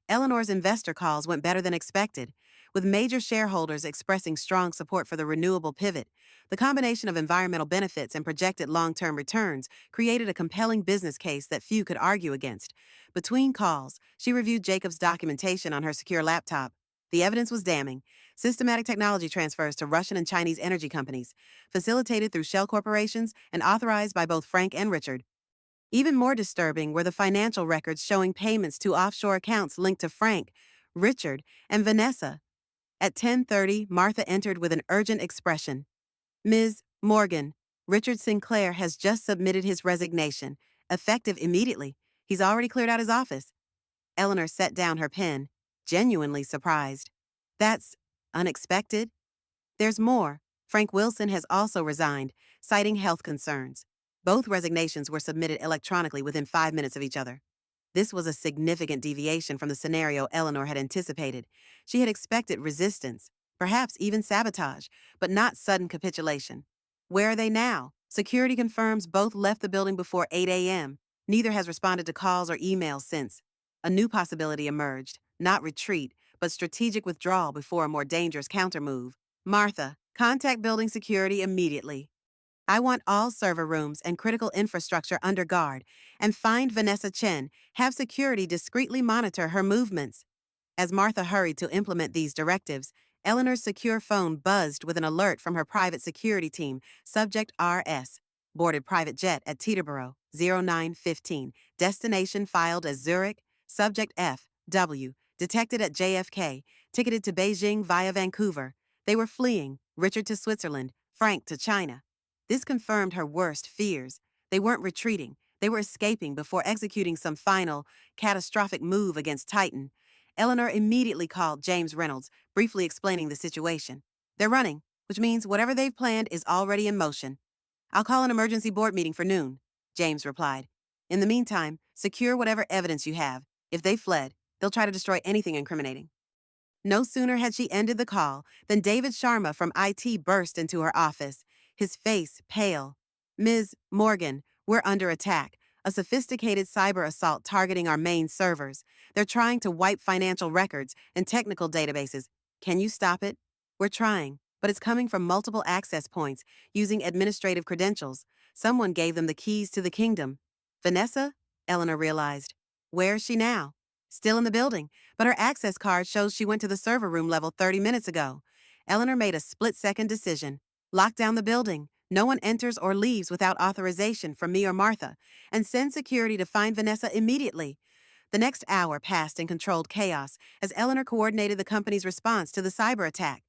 Eleanor's investor calls went better than expected, with major shareholders expressing strong support for the renewable pivot. The combination of environmental benefits and projected long-term returns created a compelling business case that few could argue against. Between calls, she reviewed Jacob's documentation on her secure laptop. The evidence was damning. Systematic technology transfers to Russian and Chinese energy companies, facilitated through shell corporations and authorized by both Frank and Richard. Even more disturbing were the financial records showing payments to offshore accounts linked to Frank, Richard, and Vanessa. At 10:30, Martha entered with an urgent expression. Ms. Morgan, Richard Sinclair has just submitted his resignation, effective immediately. He's already cleared out his office. Eleanor set down her pen, genuinely surprised. That's unexpected. There's more. Frank Wilson has also resigned, citing health concerns. Both resignations were submitted electronically within 5 minutes of each other. This was a significant deviation from the scenario Eleanor had anticipated. She had expected resistance, perhaps even sabotage, but not sudden capitulation. Where are they now? Security confirms both left the building before 8 a.m. Neither has responded to calls or emails since. A new possibility emerged, not retreat, but strategic withdrawal before a more dangerous countermove. Martha, contact building security immediately. I want all server rooms and critical infrastructure under guard, and find Vanessa Chen, have security discreetly monitor her movements. As Martha hurried to implement these directives, Eleanor's secure phone buzzed with an alert from her private security team, subject RS. Boarded private jet at Teterboro, 0915. Destination filed as Zurich, subject F, W. Detected at JFK, ticketed to Beijing via Vancouver. They were fleeing, Richard to Switzerland, Frank to China. This confirmed her worst fears. They weren't retreating. They were escaping before executing some final, catastrophic move against Titan. Eleanor immediately called James Reynolds, briefly explaining the situation. They're running, which means whatever they've planned is already in motion. I'll call an emergency board meeting for noon, James replied. In the meantime, secure whatever evidence you have. If they fled, they'll try to destroy anything incriminating. No sooner had she ended the call than David Sharma from IT burst into her office, his face pale. Ms. Morgan, we're under attack. A sophisticated cyber assault targeting our main servers. They're trying to wipe financial records and technical databases. Can you stop it? We're trying, but it's coming from multiple access points using administrative credentials. Someone gave them the keys to the kingdom. Vanessa? Eleanor realized. Where is she now? Still in the building, but her access card shows she went to the server room level 30 minutes ago. Eleanor made a split-second decision. Lock down the building. No one enters or leaves without authorization from me or Martha, and send security to find Vanessa immediately. The next hour passed in controlled chaos as Eleanor coordinated the company's response to the cyber attack.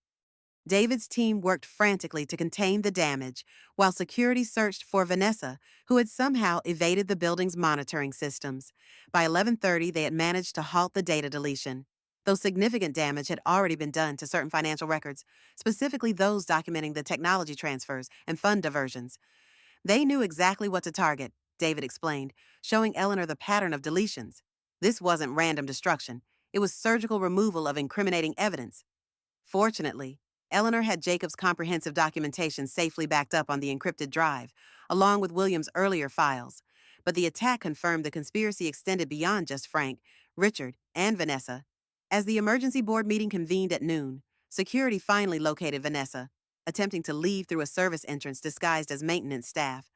David's team worked frantically to contain the damage, while security searched for Vanessa, who had somehow evaded the building's monitoring systems. By 11:30, they had managed to halt the data deletion, though significant damage had already been done to certain financial records, specifically those documenting the technology transfers and fund diversions. They knew exactly what to target, David explained, showing Eleanor the pattern of deletions. This wasn't random destruction. It was surgical removal of incriminating evidence. Fortunately, Eleanor had Jacob's comprehensive documentation safely backed up on the encrypted drive, along with William's earlier files. But the attack confirmed the conspiracy extended beyond just Frank, Richard, and Vanessa. As the emergency board meeting convened at noon, security finally located Vanessa, attempting to leave through a service entrance disguised as maintenance staff.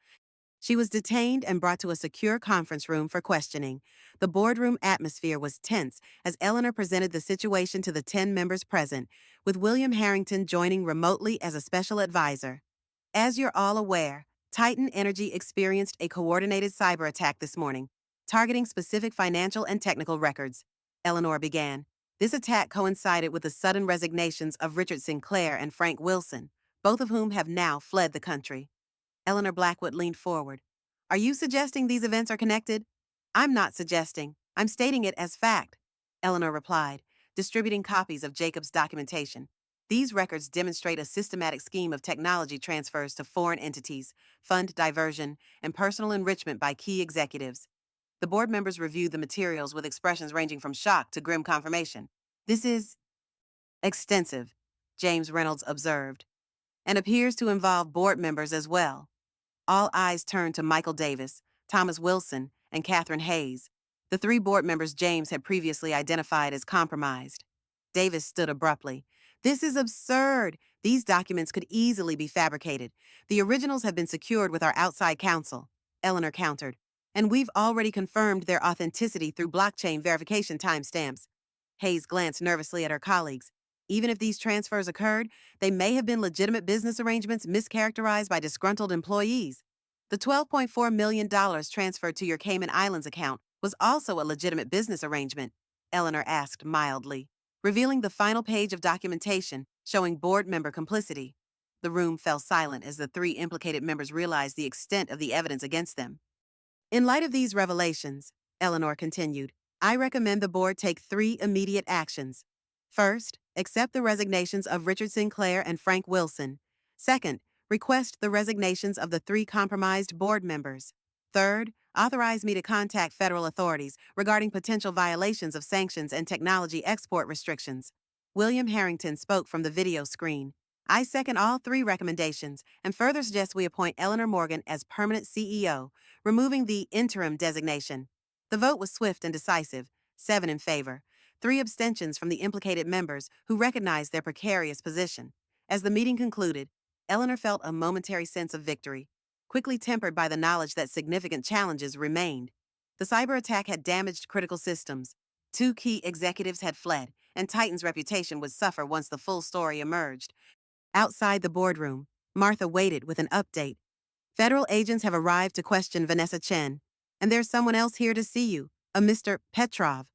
She was detained and brought to a secure conference room for questioning. The boardroom atmosphere was tense as Eleanor presented the situation to the 10 members present, with William Harrington joining remotely as a special advisor. As you're all aware, Titan Energy experienced a coordinated cyber attack this morning, targeting specific financial and technical records. Eleanor began. This attack coincided with the sudden resignations of Richard Sinclair and Frank Wilson, both of whom have now fled the country. Eleanor Blackwood leaned forward. Are you suggesting these events are connected? I'm not suggesting. I'm stating it as fact, Eleanor replied, distributing copies of Jacob's documentation. These records demonstrate a systematic scheme of technology transfers to foreign entities, fund diversion, and personal enrichment by key executives. The board members reviewed the materials with expressions ranging from shock to grim confirmation. This is extensive, James Reynolds observed, and appears to involve board members as well. All eyes turned to Michael Davis, Thomas Wilson, and Catherine Hayes, the three board members James had previously identified as compromised. Davis stood abruptly. This is absurd. These documents could easily be fabricated. The originals have been secured with our outside counsel, Eleanor countered, and we've already confirmed their authenticity through blockchain verification timestamps. Hayes glanced nervously at her colleagues. Even if these transfers occurred, they may have been legitimate business arrangements mischaracterized by disgruntled employees. The $12.4 million transferred to your Cayman Islands account was also a legitimate business arrangement, Eleanor asked mildly, revealing the final page of documentation showing board member complicity. The room fell silent as the three implicated members realized the extent of the evidence against them. In light of these revelations, Eleanor continued, I recommend the board take 3 immediate actions. First, accept the resignations of Richard Sinclair and Frank Wilson. Second, request the resignations of the 3 compromised board members. Third, authorize me to contact federal authorities regarding potential violations of sanctions and technology export restrictions. William Harrington spoke from the video screen. I second all 3 recommendations and further suggest we appoint Eleanor Morgan as permanent CEO, removing the interim designation. The vote was swift and decisive, 7 in favor, 3 abstentions from the implicated members who recognized their precarious position. As the meeting concluded, Eleanor felt a momentary sense of victory, quickly tempered by the knowledge that significant challenges remained. The cyber attack had damaged critical systems. 2 key executives had fled, and Titan's reputation would suffer once the full story emerged. Outside the boardroom, Martha waited with an update. Federal agents have arrived to question Vanessa Chen, and there's someone else here to see you, a Mr. Petrov.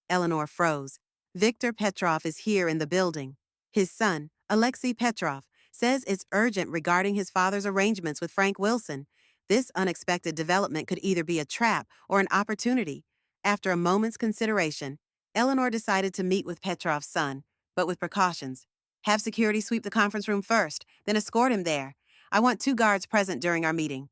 Eleanor froze. Victor Petrov is here in the building. His son, Alexei Petrov, says it's urgent regarding his father's arrangements with Frank Wilson. This unexpected development could either be a trap or an opportunity. After a moment's consideration, Eleanor decided to meet with Petrov's son, but with precautions. Have security sweep the conference room first, then escort him there. I want 2 guards present during our meeting.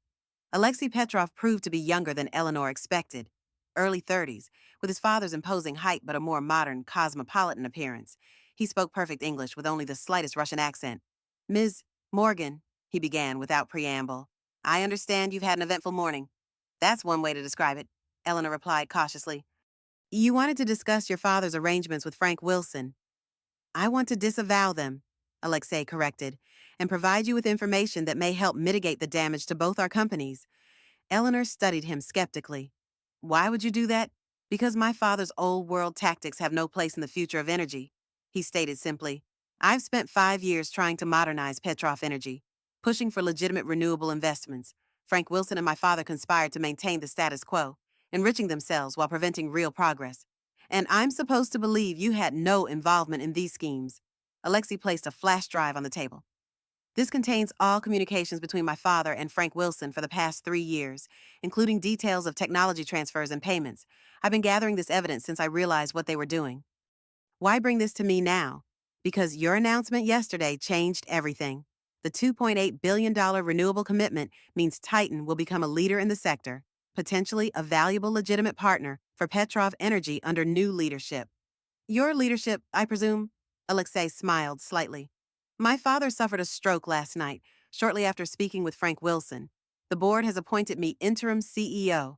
Alexei Petrov proved to be younger than Eleanor expected, early 30s, with his father's imposing height but a more modern, cosmopolitan appearance. He spoke perfect English with only the slightest Russian accent. Ms. Morgan, he began without preamble. I understand you've had an eventful morning. That's one way to describe it, Eleanor replied cautiously. You wanted to discuss your father's arrangements with Frank Wilson. I want to disavow them, Alexei corrected, and provide you with information that may help mitigate the damage to both our companies. Eleanor studied him skeptically. Why would you do that? Because my father's old-world tactics have no place in the future of energy, he stated simply. I've spent 5 years trying to modernize Petrov Energy, pushing for legitimate renewable investments. Frank Wilson and my father conspired to maintain the status quo, enriching themselves while preventing real progress. And I'm supposed to believe you had no involvement in these schemes. Alexei placed a flash drive on the table. This contains all communications between my father and Frank Wilson for the past 3 years, including details of technology transfers and payments. I've been gathering this evidence since I realized what they were doing. Why bring this to me now? Because your announcement yesterday changed everything. The $2.8 billion renewable commitment means Titan will become a leader in the sector, potentially a valuable legitimate partner for Petrov Energy under new leadership. Your leadership, I presume? Alexei smiled slightly. My father suffered a stroke last night, shortly after speaking with Frank Wilson. The board has appointed me interim CEO.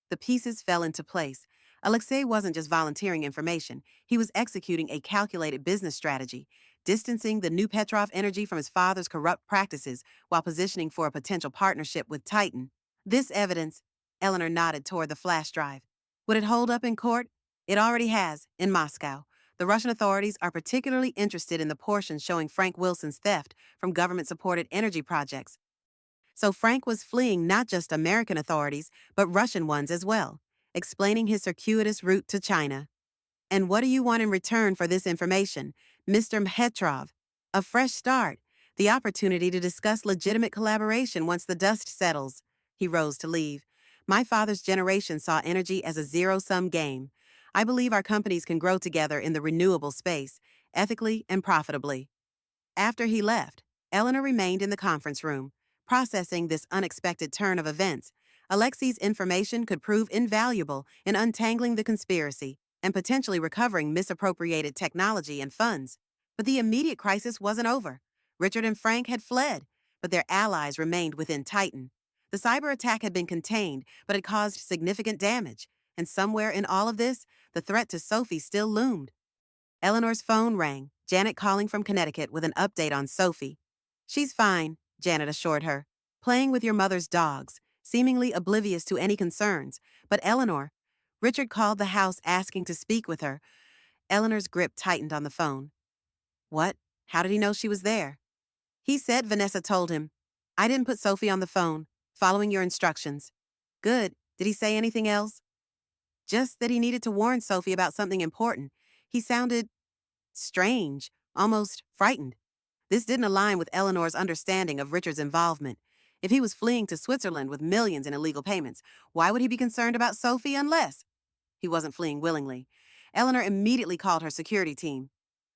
The pieces fell into place. Alexei wasn't just volunteering information, he was executing a calculated business strategy, distancing the new Petrov Energy from his father's corrupt practices while positioning for a potential partnership with Titan. This evidence, Eleanor nodded toward the flash drive. Would it hold up in court? It already has, in Moscow. The Russian authorities are particularly interested in the portions showing Frank Wilson's theft from government-supported energy projects. So Frank was fleeing not just American authorities, but Russian ones as well, explaining his circuitous route to China. And what do you want in return for this information, Mr. Petrov? A fresh start. The opportunity to discuss legitimate collaboration once the dust settles. He rose to leave. My father's generation saw energy as a zero-sum game. I believe our companies can grow together in the renewable space, ethically and profitably. After he left, Eleanor remained in the conference room, processing this unexpected turn of events. Alexei's information could prove invaluable in untangling the conspiracy and potentially recovering misappropriated technology and funds. But the immediate crisis wasn't over. Richard and Frank had fled, but their allies remained within Titan. The cyber attack had been contained, but it caused significant damage, and somewhere in all of this, the threat to Sophie still loomed. Eleanor's phone rang, Janet calling from Connecticut with an update on Sophie. "She's fine," Janet assured her, "playing with your mother's dogs, seemingly oblivious to any concerns. But Eleanor—" Richard called the house asking to speak with her. Eleanor's grip tightened on the phone. "What? How did he know she was there?" "He said Vanessa told him. I didn't put Sophie on the phone, following your instructions." "Good. Did he say anything else?" "Just that he needed to warn Sophie about something important. He sounded strange, almost frightened." This didn't align with Eleanor's understanding of Richard's involvement. If he was fleeing to Switzerland with millions in illegal payments, why would he be concerned about Sophie unless he wasn't fleeing willingly? Eleanor immediately called her security team.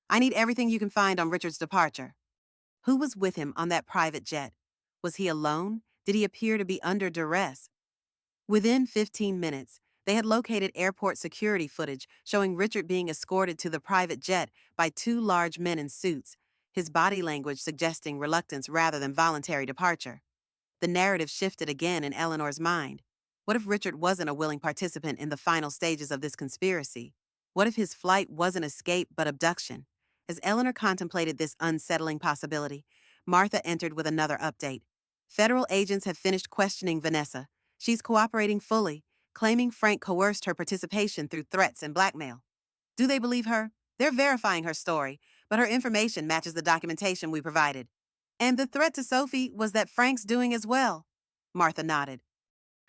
"I need everything you can find on Richard's departure." Who was with him on that private jet? Was he alone? Did he appear to be under duress? Within 15 minutes, they had located airport security footage showing Richard being escorted to the private jet by two large men in suits, his body language suggesting reluctance rather than voluntary departure. The narrative shifted again in Eleanor's mind. What if Richard wasn't a willing participant in the final stages of this conspiracy? What if his flight wasn't escape but abduction? As Eleanor contemplated this unsettling possibility, Martha entered with another update. Federal agents have finished questioning Vanessa. She's cooperating fully, claiming Frank coerced her participation through threats and blackmail. Do they believe her? They're verifying her story, but her information matches the documentation we provided. And the threat to Sophie was that Frank's doing as well. Martha nodded.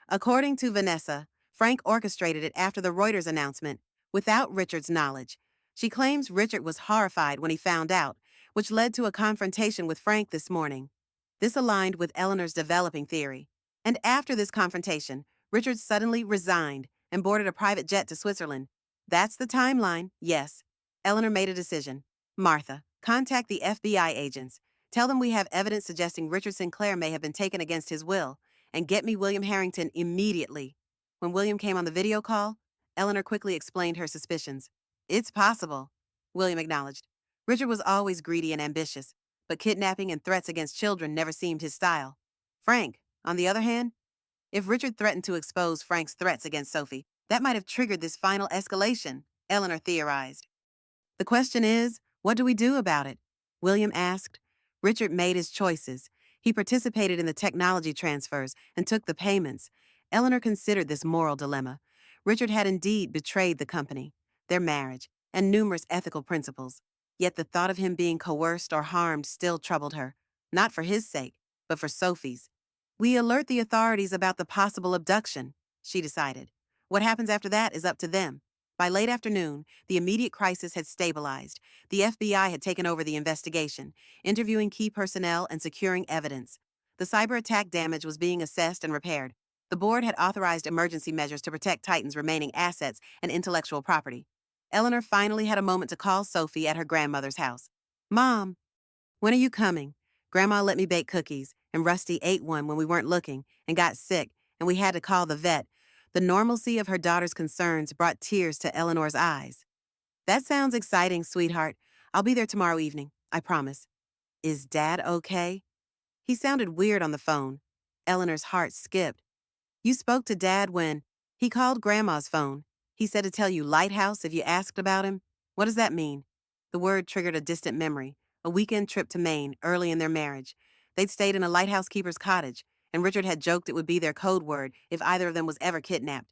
According to Vanessa, Frank orchestrated it after the Reuters announcement, without Richard's knowledge. She claims Richard was horrified when he found out, which led to a confrontation with Frank this morning. This aligned with Eleanor's developing theory. And after this confrontation, Richard suddenly resigned and boarded a private jet to Switzerland. That's the timeline, yes. Eleanor made a decision. "Martha, contact the FBI agents. Tell them we have evidence suggesting Richard Sinclair may have been taken against his will, and get me William Harrington immediately." When William came on the video call, Eleanor quickly explained her suspicions. "It's possible," William acknowledged. "Richard was always greedy and ambitious, but kidnapping and threats against children never seemed his style. Frank, on the other hand, if Richard threatened to expose Frank's threats against Sophie, that might have triggered this final escalation," Eleanor theorized. "The question is, what do we do about it?" William asked. Richard made his choices. He participated in the technology transfers and took the payments. Eleanor considered this moral dilemma. Richard had indeed betrayed the company, their marriage, and numerous ethical principles. Yet the thought of him being coerced or harmed still troubled her, not for his sake, but for Sophie's. "We alert the authorities about the possible abduction," she decided. "What happens after that is up to them." By late afternoon, the immediate crisis had stabilized. The FBI had taken over the investigation, interviewing key personnel and securing evidence. The cyber attack damage was being assessed and repaired. The board had authorized emergency measures to protect Titan's remaining assets and intellectual property. Eleanor finally had a moment to call Sophie at her grandmother's house. "Mom, when are you coming? Grandma let me bake cookies, and Rusty ate one when we weren't looking and got sick, and we had to call the vet." The normalcy of her daughter's concerns brought tears to Eleanor's eyes. "That sounds exciting, sweetheart. I'll be there tomorrow evening, I promise." "Is Dad okay?" He sounded weird on the phone. Eleanor's heart skipped. "You spoke to Dad when—" "He called Grandma's phone. He said to tell you Lighthouse if you asked about him." "What does that mean?" The word triggered a distant memory, a weekend trip to Maine early in their marriage. They'd stayed in a lighthouse keeper's cottage, and Richard had joked it would be their code word if either of them was ever kidnapped.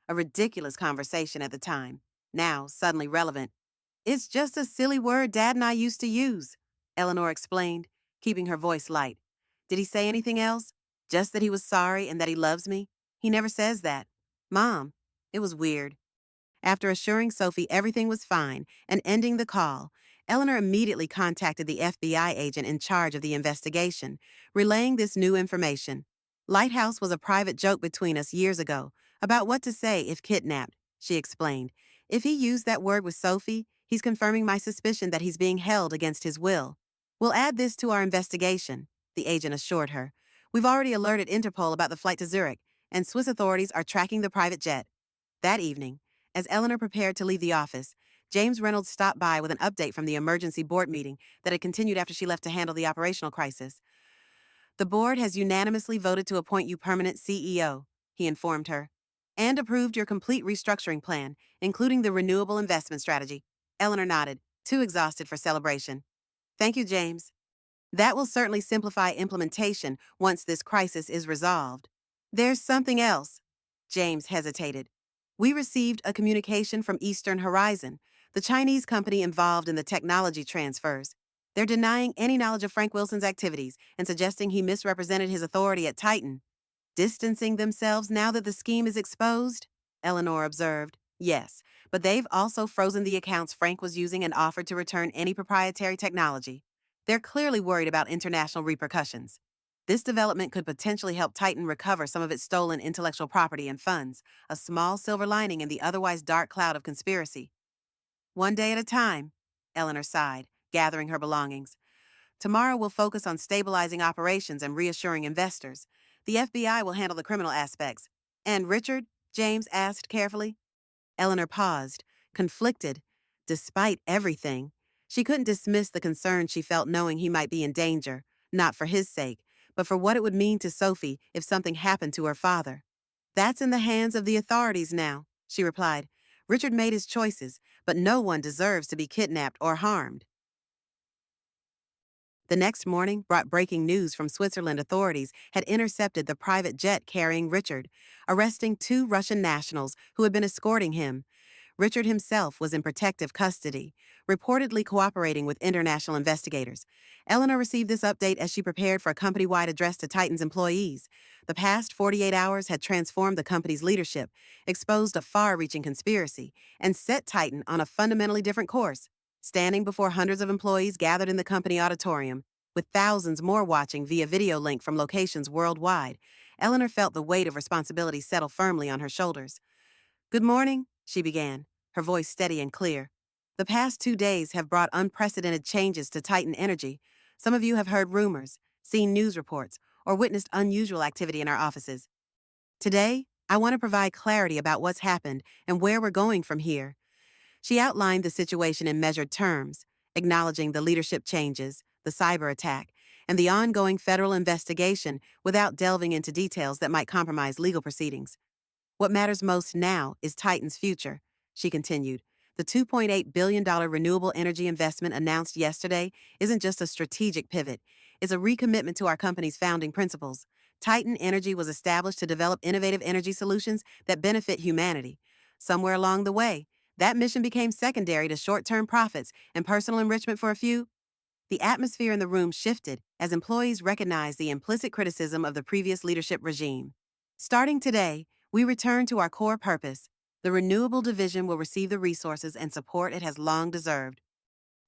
A ridiculous conversation at the time, now suddenly relevant. "It's just a silly word Dad and I used to use," Eleanor explained, keeping her voice light. "Did he say anything else? Just that he was sorry and that he loves me? He never says that." "Mom, it was weird." After assuring Sophie everything was fine and ending the call, Eleanor immediately contacted the FBI agent in charge of the investigation, relaying this new information. Lighthouse was a private joke between us years ago about what to say if kidnapped, she explained. If he used that word with Sophie, he's confirming my suspicion that he's being held against his will. We'll add this to our investigation, the agent assured her. We've already alerted Interpol about the flight to Zurich, and Swiss authorities are tracking the private jet. That evening, as Eleanor prepared to leave the office, James Reynolds stopped by with an update from the emergency board meeting that had continued after she left to handle the operational crisis. The board has unanimously voted to appoint you permanent CEO, he informed her, and approved your complete restructuring plan, including the renewable investment strategy. Eleanor nodded, too exhausted for celebration. Thank you, James. That will certainly simplify implementation once this crisis is resolved. There's something else. James hesitated. We received a communication from Eastern Horizon, the Chinese company involved in the technology transfers. They're denying any knowledge of Frank Wilson's activities and suggesting he misrepresented his authority at Titan. Distancing themselves now that the scheme is exposed? Eleanor observed. Yes, but they've also frozen the accounts Frank was using and offered to return any proprietary technology. They're clearly worried about international repercussions. This development could potentially help Titan recover some of its stolen intellectual property and funds, a small silver lining in the otherwise dark cloud of conspiracy. One day at a time, Eleanor sighed, gathering her belongings. Tomorrow we'll focus on stabilizing operations and reassuring investors. The FBI will handle the criminal aspects. And Richard? James asked carefully. Eleanor paused, conflicted. Despite everything, she couldn't dismiss the concern she felt knowing he might be in danger, not for his sake, but for what it would mean to Sophie if something happened to her father. That's in the hands of the authorities now, she replied. Richard made his choices, but no one deserves to be kidnapped or harmed. The next morning brought breaking news from Switzerland. Authorities had intercepted the private jet carrying Richard, arresting 2 Russian nationals who had been escorting him. Richard himself was in protective custody, reportedly cooperating with international investigators. Eleanor received this update as she prepared for a company-wide address to Titan's employees. The past 48 hours had transformed the company's leadership, exposed a far-reaching conspiracy, and set Titan on a fundamentally different course. Standing before hundreds of employees gathered in the company auditorium, with thousands more watching via video link from locations worldwide, Eleanor felt the weight of responsibility settle firmly on her shoulders. Good morning, she began, her voice steady and clear. The past 2 days have brought unprecedented changes to Titan Energy. Some of you have heard rumors, seen news reports, or witnessed unusual activity in our offices. Today, I want to provide clarity about what's happened and where we're going from here. She outlined the situation in measured terms, acknowledging the leadership changes, the cyber attack, and the ongoing federal investigation without delving into details that might compromise legal proceedings. What matters most now is Titan's future, she continued. The $2.8 billion renewable energy investment announced yesterday isn't just a strategic pivot, it's a recommitment to our company's founding principles. Titan Energy was established to develop innovative energy solutions that benefit humanity. Somewhere along the way, that mission became secondary to short-term profits and personal enrichment for a few. The atmosphere in the room shifted as employees recognized the implicit criticism of the previous leadership regime. Starting today, we return to our core purpose. The renewable division will receive the resources and support it has long deserved.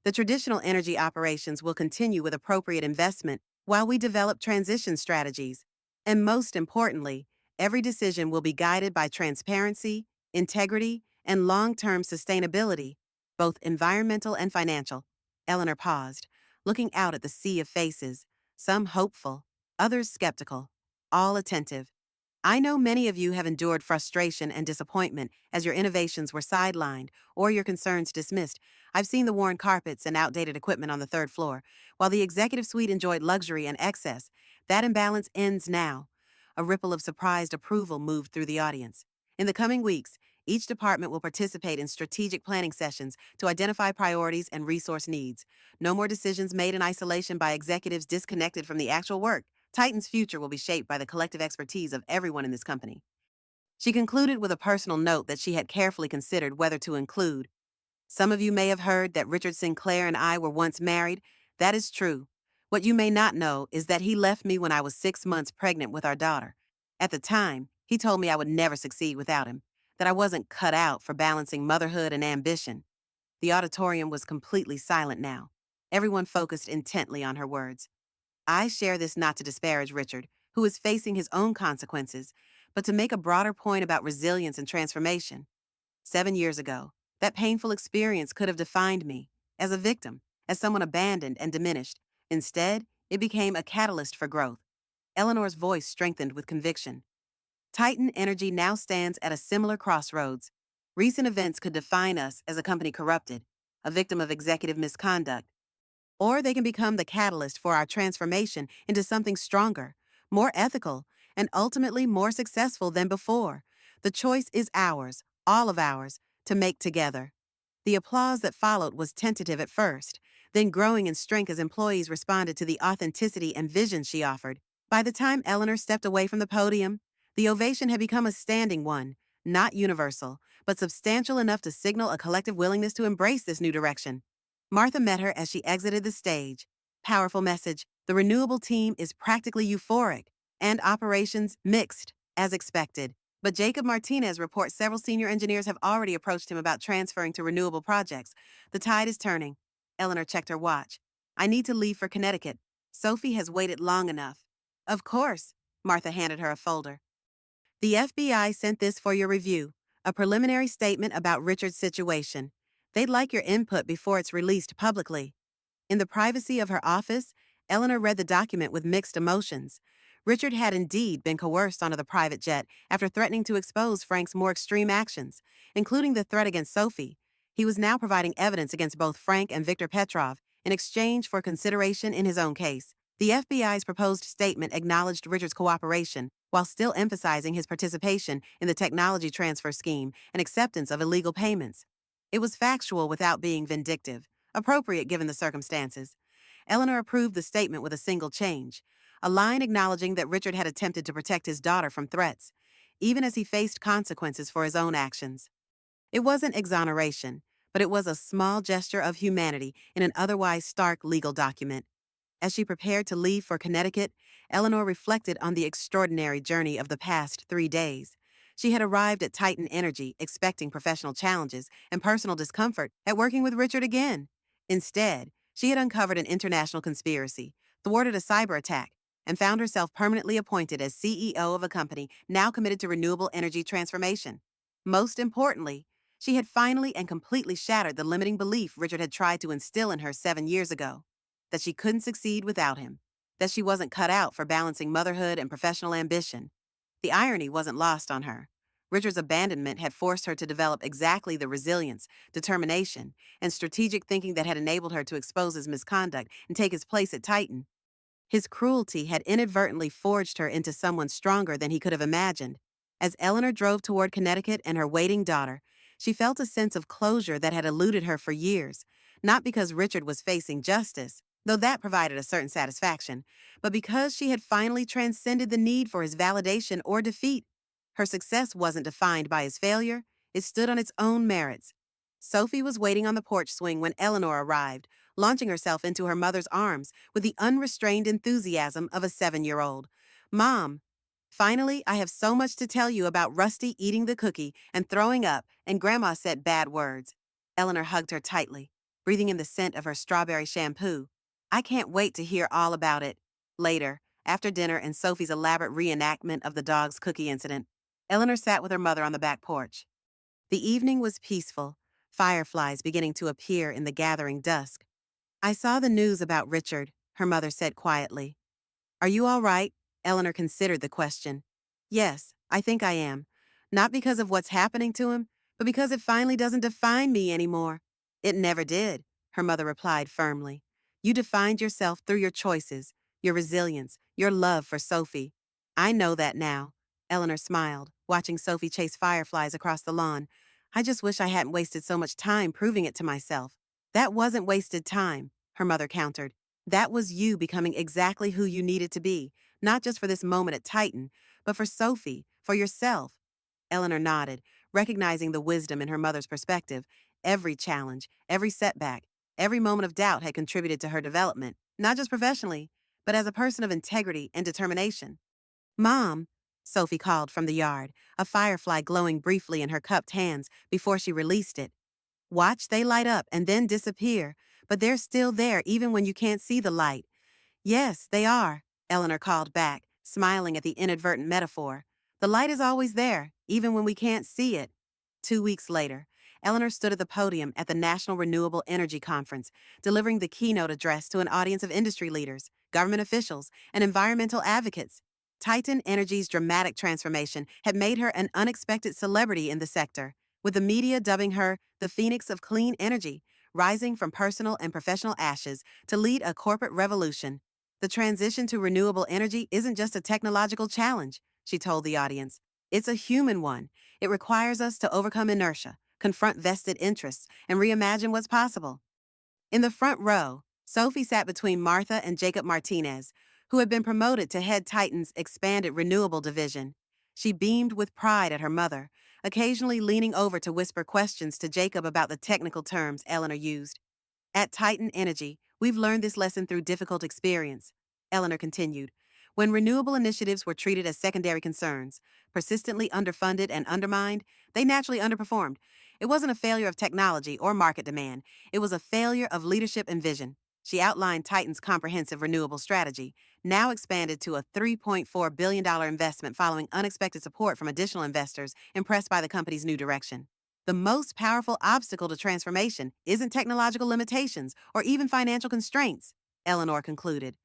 The traditional energy operations will continue with appropriate investment while we develop transition strategies. And most importantly, every decision will be guided by transparency, integrity, and long-term sustainability, both environmental and financial. Eleanor paused, looking out at the sea of faces, some hopeful, others skeptical, all attentive. I know many of you have endured frustration and disappointment as your innovations were sidelined or your concerns dismissed. I've seen the worn carpets and outdated equipment on the 3rd floor. While the executive suite enjoyed luxury and excess, that imbalance ends now. A ripple of surprised approval moved through the audience. In the coming weeks, each department will participate in strategic planning sessions to identify priorities and resource needs. No more decisions made in isolation by executives disconnected from the actual work. Titan's future will be shaped by the collective expertise of everyone in this company. She concluded with a personal note that she had carefully considered whether to include. Some of you may have heard that Richard Sinclair and I were once married. That is true. What you may not know is that he left me when I was 6 months pregnant with our daughter. At the time, he told me I would never succeed without him, that I wasn't cut out for balancing motherhood and ambition. The auditorium was completely silent now. Everyone focused intently on her words. I share this not to disparage Richard, who is facing his own consequences, but to make a broader point about resilience and transformation. 7 years ago, that painful experience could have defined me as a victim, as someone abandoned and diminished. Instead, it became a catalyst for growth. Eleanor's voice strengthened with conviction. Titan Energy now stands at a similar crossroads. Recent events could define us as a company corrupted, a victim of executive misconduct, or they can become the catalyst for our transformation into something stronger, more ethical, and ultimately more successful than before. The choice is ours, all of ours, to make together. The applause that followed was tentative at first, then growing in strength as employees responded to the authenticity and vision she offered. By the time Eleanor stepped away from the podium, the ovation had become a standing one, not universal, but substantial enough to signal a collective willingness to embrace this new direction. Martha met her as she exited the stage. Powerful message. The renewable team is practically euphoric, and operations mixed, as expected. But Jacob Martinez reports several senior engineers have already approached him about transferring to renewable projects. The tide is turning. Eleanor checked her watch. I need to leave for Connecticut. Sophie has waited long enough. Of course. Martha handed her a folder. The FBI sent this for your review, a preliminary statement about Richard's situation. They'd like your input before it's released publicly. In the privacy of her office, Eleanor read the document with mixed emotions. Richard had indeed been coerced onto the private jet after threatening to expose Frank's more extreme actions, including the threat against Sophie. He was now providing evidence against both Frank and Viktor Petrov in exchange for consideration in his own case. The FBI's proposed statement acknowledged Richard's cooperation while still emphasizing his participation in the technology transfer scheme and acceptance of illegal payments. It was factual without being vindictive, appropriate given the circumstances. Eleanor approved the statement with a single change, a line acknowledging that Richard had attempted to protect his daughter from threats, even as he faced consequences for his own actions. It wasn't exoneration, but it was a small gesture of humanity in an otherwise stark legal document. As she prepared to leave for Connecticut, Eleanor reflected on the extraordinary journey of the past 3 days. She had arrived at Titan Energy expecting professional challenges and personal discomfort at working with Richard again. Instead, she had uncovered an international conspiracy, thwarted a cyber attack, and found herself permanently appointed as CEO of a company now committed to renewable energy transformation. Most importantly, she had finally and completely shattered the limiting belief Richard had tried to instill in her 7 years ago, that she couldn't succeed without him, that she wasn't cut out for balancing motherhood and professional ambition. The irony wasn't lost on her. Richard's abandonment had forced her to develop exactly the resilience, determination, and strategic thinking that had enabled her to expose his misconduct and take his place at Titan. His cruelty had inadvertently forged her into someone stronger than he could have imagined. As Eleanor drove toward Connecticut and her waiting daughter, she felt a sense of closure that had eluded her for years, not because Richard was facing justice, though that provided a certain satisfaction, but because she had finally transcended the need for his validation or defeat. Her success wasn't defined by his failure, it stood on its own merits. Sophie was waiting on the porch swing when Eleanor arrived, launching herself into her mother's arms with the unrestrained enthusiasm of a 7-year-old. Mom, finally, I have so much to tell you about Rusty eating the cookie and throwing up, and Grandma said bad words. Eleanor hugged her tightly, breathing in the scent of her strawberry shampoo. I can't wait to hear all about it. Later, after dinner and Sophie's elaborate reenactment of the dog's cookie incident, Eleanor sat with her mother on the back porch. The evening was peaceful, fireflies beginning to appear in the gathering dusk. I saw the news about Richard, her mother said quietly. Are you all right? Eleanor considered the question. Yes, I think I am. Not because of what's happening to him, but because it finally doesn't define me anymore. It never did, her mother replied firmly. You defined yourself through your choices, your resilience, your love for Sophie. I know that now. Eleanor smiled, watching Sophie chase fireflies across the lawn. I just wish I hadn't wasted so much time proving it to myself. That wasn't wasted time, her mother countered. That was you becoming exactly who you needed to be, not just for this moment at Titan, but for Sophie, for yourself. Eleanor nodded, recognizing the wisdom in her mother's perspective. Every challenge, every setback, every moment of doubt had contributed to her development, not just professionally, but as a person of integrity and determination. Mom, Sophie called from the yard, a firefly glowing briefly in her cupped hands before she released it. Watch, they light up and then disappear, but they're still there even when you can't see the light. Yes, they are, Eleanor called back, smiling at the inadvertent metaphor. The light is always there, even when we can't see it. 2 weeks later, Eleanor stood at the podium at the National Renewable Energy Conference, delivering the keynote address to an audience of industry leaders, government officials, and environmental advocates. Titan Energy's dramatic transformation had made her an unexpected celebrity in the sector, with the media dubbing her the Phoenix of Clean Energy, rising from personal and professional ashes to lead a corporate revolution. The transition to renewable energy isn't just a technological challenge, she told the audience. It's a human one. It requires us to overcome inertia, confront vested interests, and reimagine what's possible. In the front row, Sophie sat between Martha and Jacob Martinez, who had been promoted to head Titan's expanded renewable division. She beamed with pride at her mother, occasionally leaning over to whisper questions to Jacob about the technical terms Eleanor used. At Titan Energy, we've learned this lesson through difficult experience, Eleanor continued. When renewable initiatives were treated as secondary concerns, persistently underfunded and undermined, they naturally underperformed. It wasn't a failure of technology or market demand, it was a failure of leadership and vision. She outlined Titan's comprehensive renewable strategy, now expanded to a $3.4 billion investment following unexpected support from additional investors impressed by the company's new direction. The most powerful obstacle to transformation isn't technological limitations or even financial constraints, Eleanor concluded.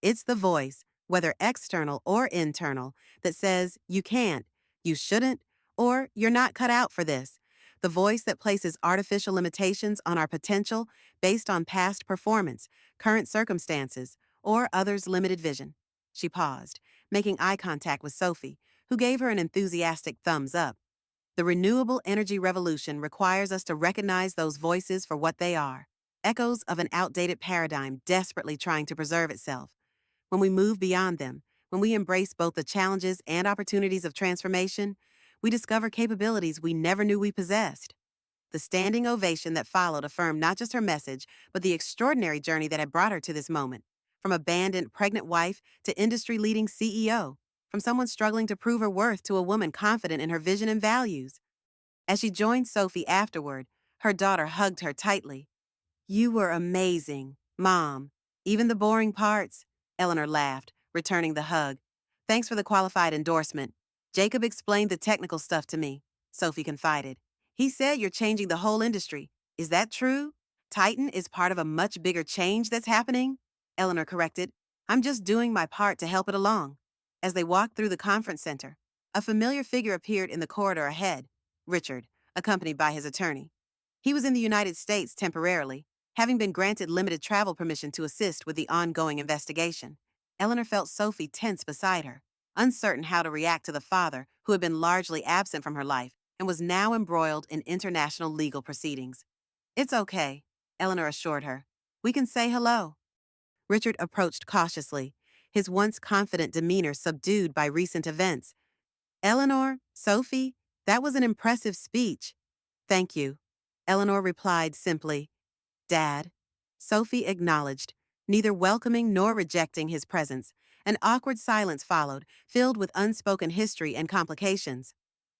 It's the voice, whether external or internal, that says you can't, you shouldn't, or you're not cut out for this. The voice that places artificial limitations on our potential based on past performance, current circumstances, or others' limited vision. She paused, making eye contact with Sophie, who gave her an enthusiastic thumbs up. The renewable energy revolution requires us to recognize those voices for what they are, echoes of an outdated paradigm desperately trying to preserve itself. When we move beyond them, when we embrace both the challenges and opportunities of transformation, we discover capabilities we never knew we possessed. The standing ovation that followed affirmed not just her message, but the extraordinary journey that had brought her to this moment. From abandoned pregnant wife to industry-leading CEO, from someone struggling to prove her worth to a woman confident in her vision and values. As she joined Sophie afterward, her daughter hugged her tightly. You were amazing, Mom. Even the boring parts, Eleanor laughed, returning the hug. Thanks for the qualified endorsement. Jacob explained the technical stuff to me, Sophie confided. He said you're changing the whole industry. Is that true? Titan is part of a much bigger change that's happening? Eleanor corrected. I'm just doing my part to help it along. As they walked through the conference center, a familiar figure appeared in the corridor ahead, Richard, accompanied by his attorney. He was in the United States temporarily, having been granted limited travel permission to assist with the ongoing investigation. Eleanor felt Sophie tense beside her, uncertain how to react to the father who had been largely absent from her life and was now embroiled in international legal proceedings. It's okay, Eleanor assured her. We can say hello. Richard approached cautiously, his once confident demeanor subdued by recent events. Eleanor, Sophie, that was an impressive speech. Thank you. Eleanor replied simply, Dad. Sophie acknowledged, neither welcoming nor rejecting his presence. An awkward silence followed, filled with unspoken history and complications.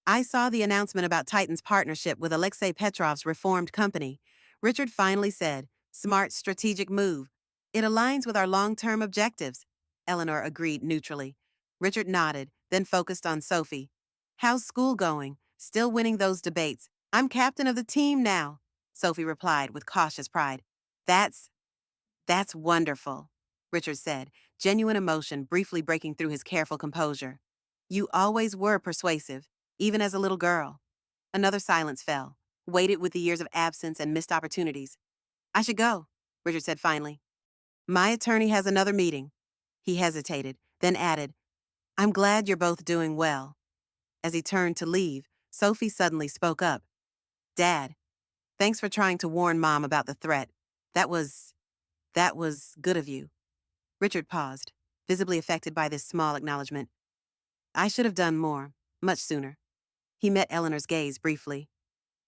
I saw the announcement about Titan's partnership with Alexei Petrov's reformed company. Richard finally said, smart strategic move. It aligns with our long-term objectives. Eleanor agreed neutrally. Richard nodded, then focused on Sophie. How's school going? Still winning those debates. I'm captain of the team now, Sophie replied with cautious pride. That's wonderful, Richard said, genuine emotion briefly breaking through his careful composure. You always were persuasive, even as a little girl. Another silence fell, weighted with the years of absence and missed opportunities. I should go, Richard said finally. My attorney has another meeting. He hesitated, then added, I'm glad you're both doing well. As he turned to leave, Sophie suddenly spoke up. Dad, thanks for trying to warn Mom about the threat. That was good of you. Richard paused, visibly affected by this small acknowledgement. I should have done more, much sooner. He met Eleanor's gaze briefly.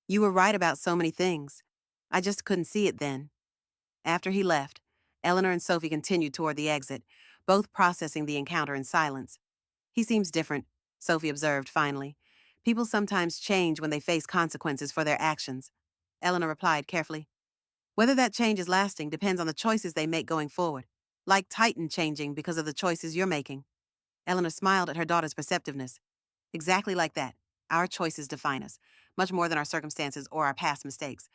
You were right about so many things. I just couldn't see it then. After he left, Eleanor and Sophie continued toward the exit, both processing the encounter in silence. He seems different, Sophie observed finally. People sometimes change when they face consequences for their actions. Eleanor replied carefully. Whether that change is lasting depends on the choices they make going forward. Like Titan changing because of the choices you're making. Eleanor smiled at her daughter's perceptiveness. Exactly like that. Our choices define us, much more than our circumstances or our past mistakes.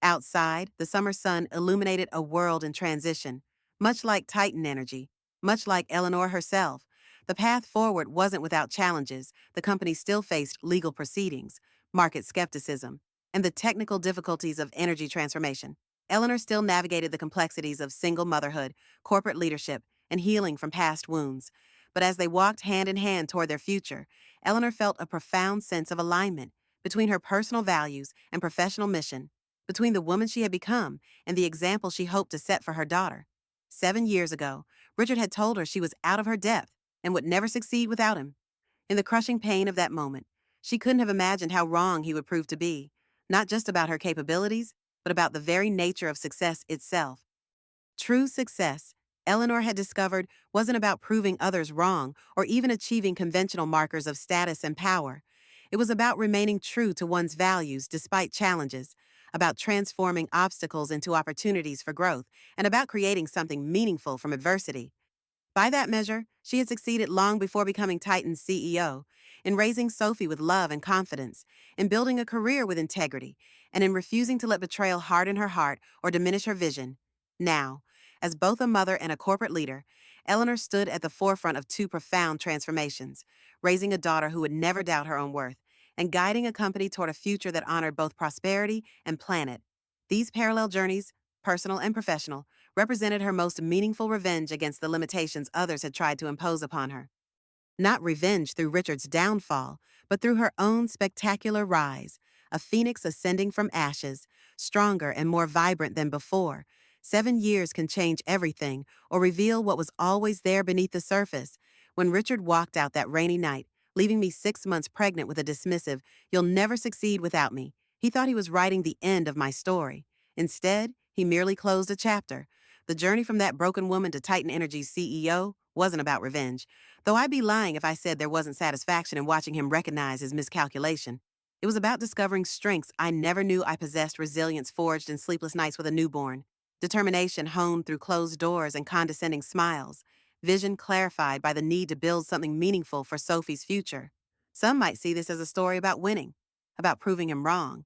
Outside, the summer sun illuminated a world in transition, much like Titan energy, much like Eleanor herself. The path forward wasn't without challenges. The company still faced legal proceedings, market skepticism, and the technical difficulties of energy transformation. Eleanor still navigated the complexities of single motherhood, corporate leadership, and healing from past wounds. But as they walked hand in hand toward their future, Eleanor felt a profound sense of alignment between her personal values and professional mission, between the woman she had become and the example she hoped to set for her daughter. 7 years ago, Richard had told her she was out of her depth and would never succeed without him. In the crushing pain of that moment, she couldn't have imagined how wrong he would prove to be, not just about her capabilities, but about the very nature of success itself. True success, Eleanor had discovered, wasn't about proving others wrong or even achieving conventional markers of status and power. It was about remaining true to one's values despite challenges, about transforming obstacles into opportunities for growth, and about creating something meaningful from adversity. By that measure, she had succeeded long before becoming Titan's CEO, in raising Sophie with love and confidence, in building a career with integrity, and in refusing to let betrayal harden her heart or diminish her vision. Now, as both a mother and a corporate leader, Eleanor stood at the forefront of two profound transformations, raising a daughter who would never doubt her own worth, and guiding a company toward a future that honored both prosperity and planet. These parallel journeys, personal and professional, represented her most meaningful revenge against the limitations others had tried to impose upon her. Not revenge through Richard's downfall, but through her own spectacular rise, a phoenix ascending from ashes, stronger and more vibrant than before. 7 years can change everything or reveal what was always there beneath the surface. When Richard walked out that rainy night, leaving me 6 months pregnant with a dismissive, "You'll never succeed without me," he thought he was writing the end of my story. Instead, he merely closed a chapter. The journey from that broken woman to Titan Energy's CEO wasn't about revenge, though I'd be lying if I said there wasn't satisfaction in watching him recognize his miscalculation. It was about discovering strengths I never knew I possessed, resilience forged in sleepless nights with a newborn, determination honed through closed doors and condescending smiles, vision clarified by the need to build something meaningful for Sophie's future. Some might see this as a story about winning, about proving him wrong.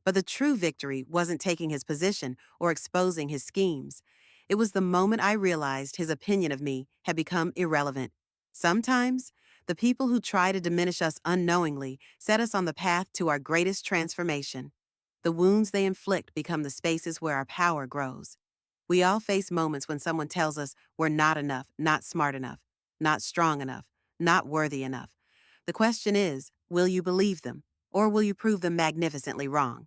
But the true victory wasn't taking his position or exposing his schemes. It was the moment I realized his opinion of me had become irrelevant. Sometimes, the people who try to diminish us unknowingly set us on the path to our greatest transformation. The wounds they inflict become the spaces where our power grows. We all face moments when someone tells us we're not enough, not smart enough, not strong enough, not worthy enough. The question is, will you believe them, or will you prove them magnificently wrong?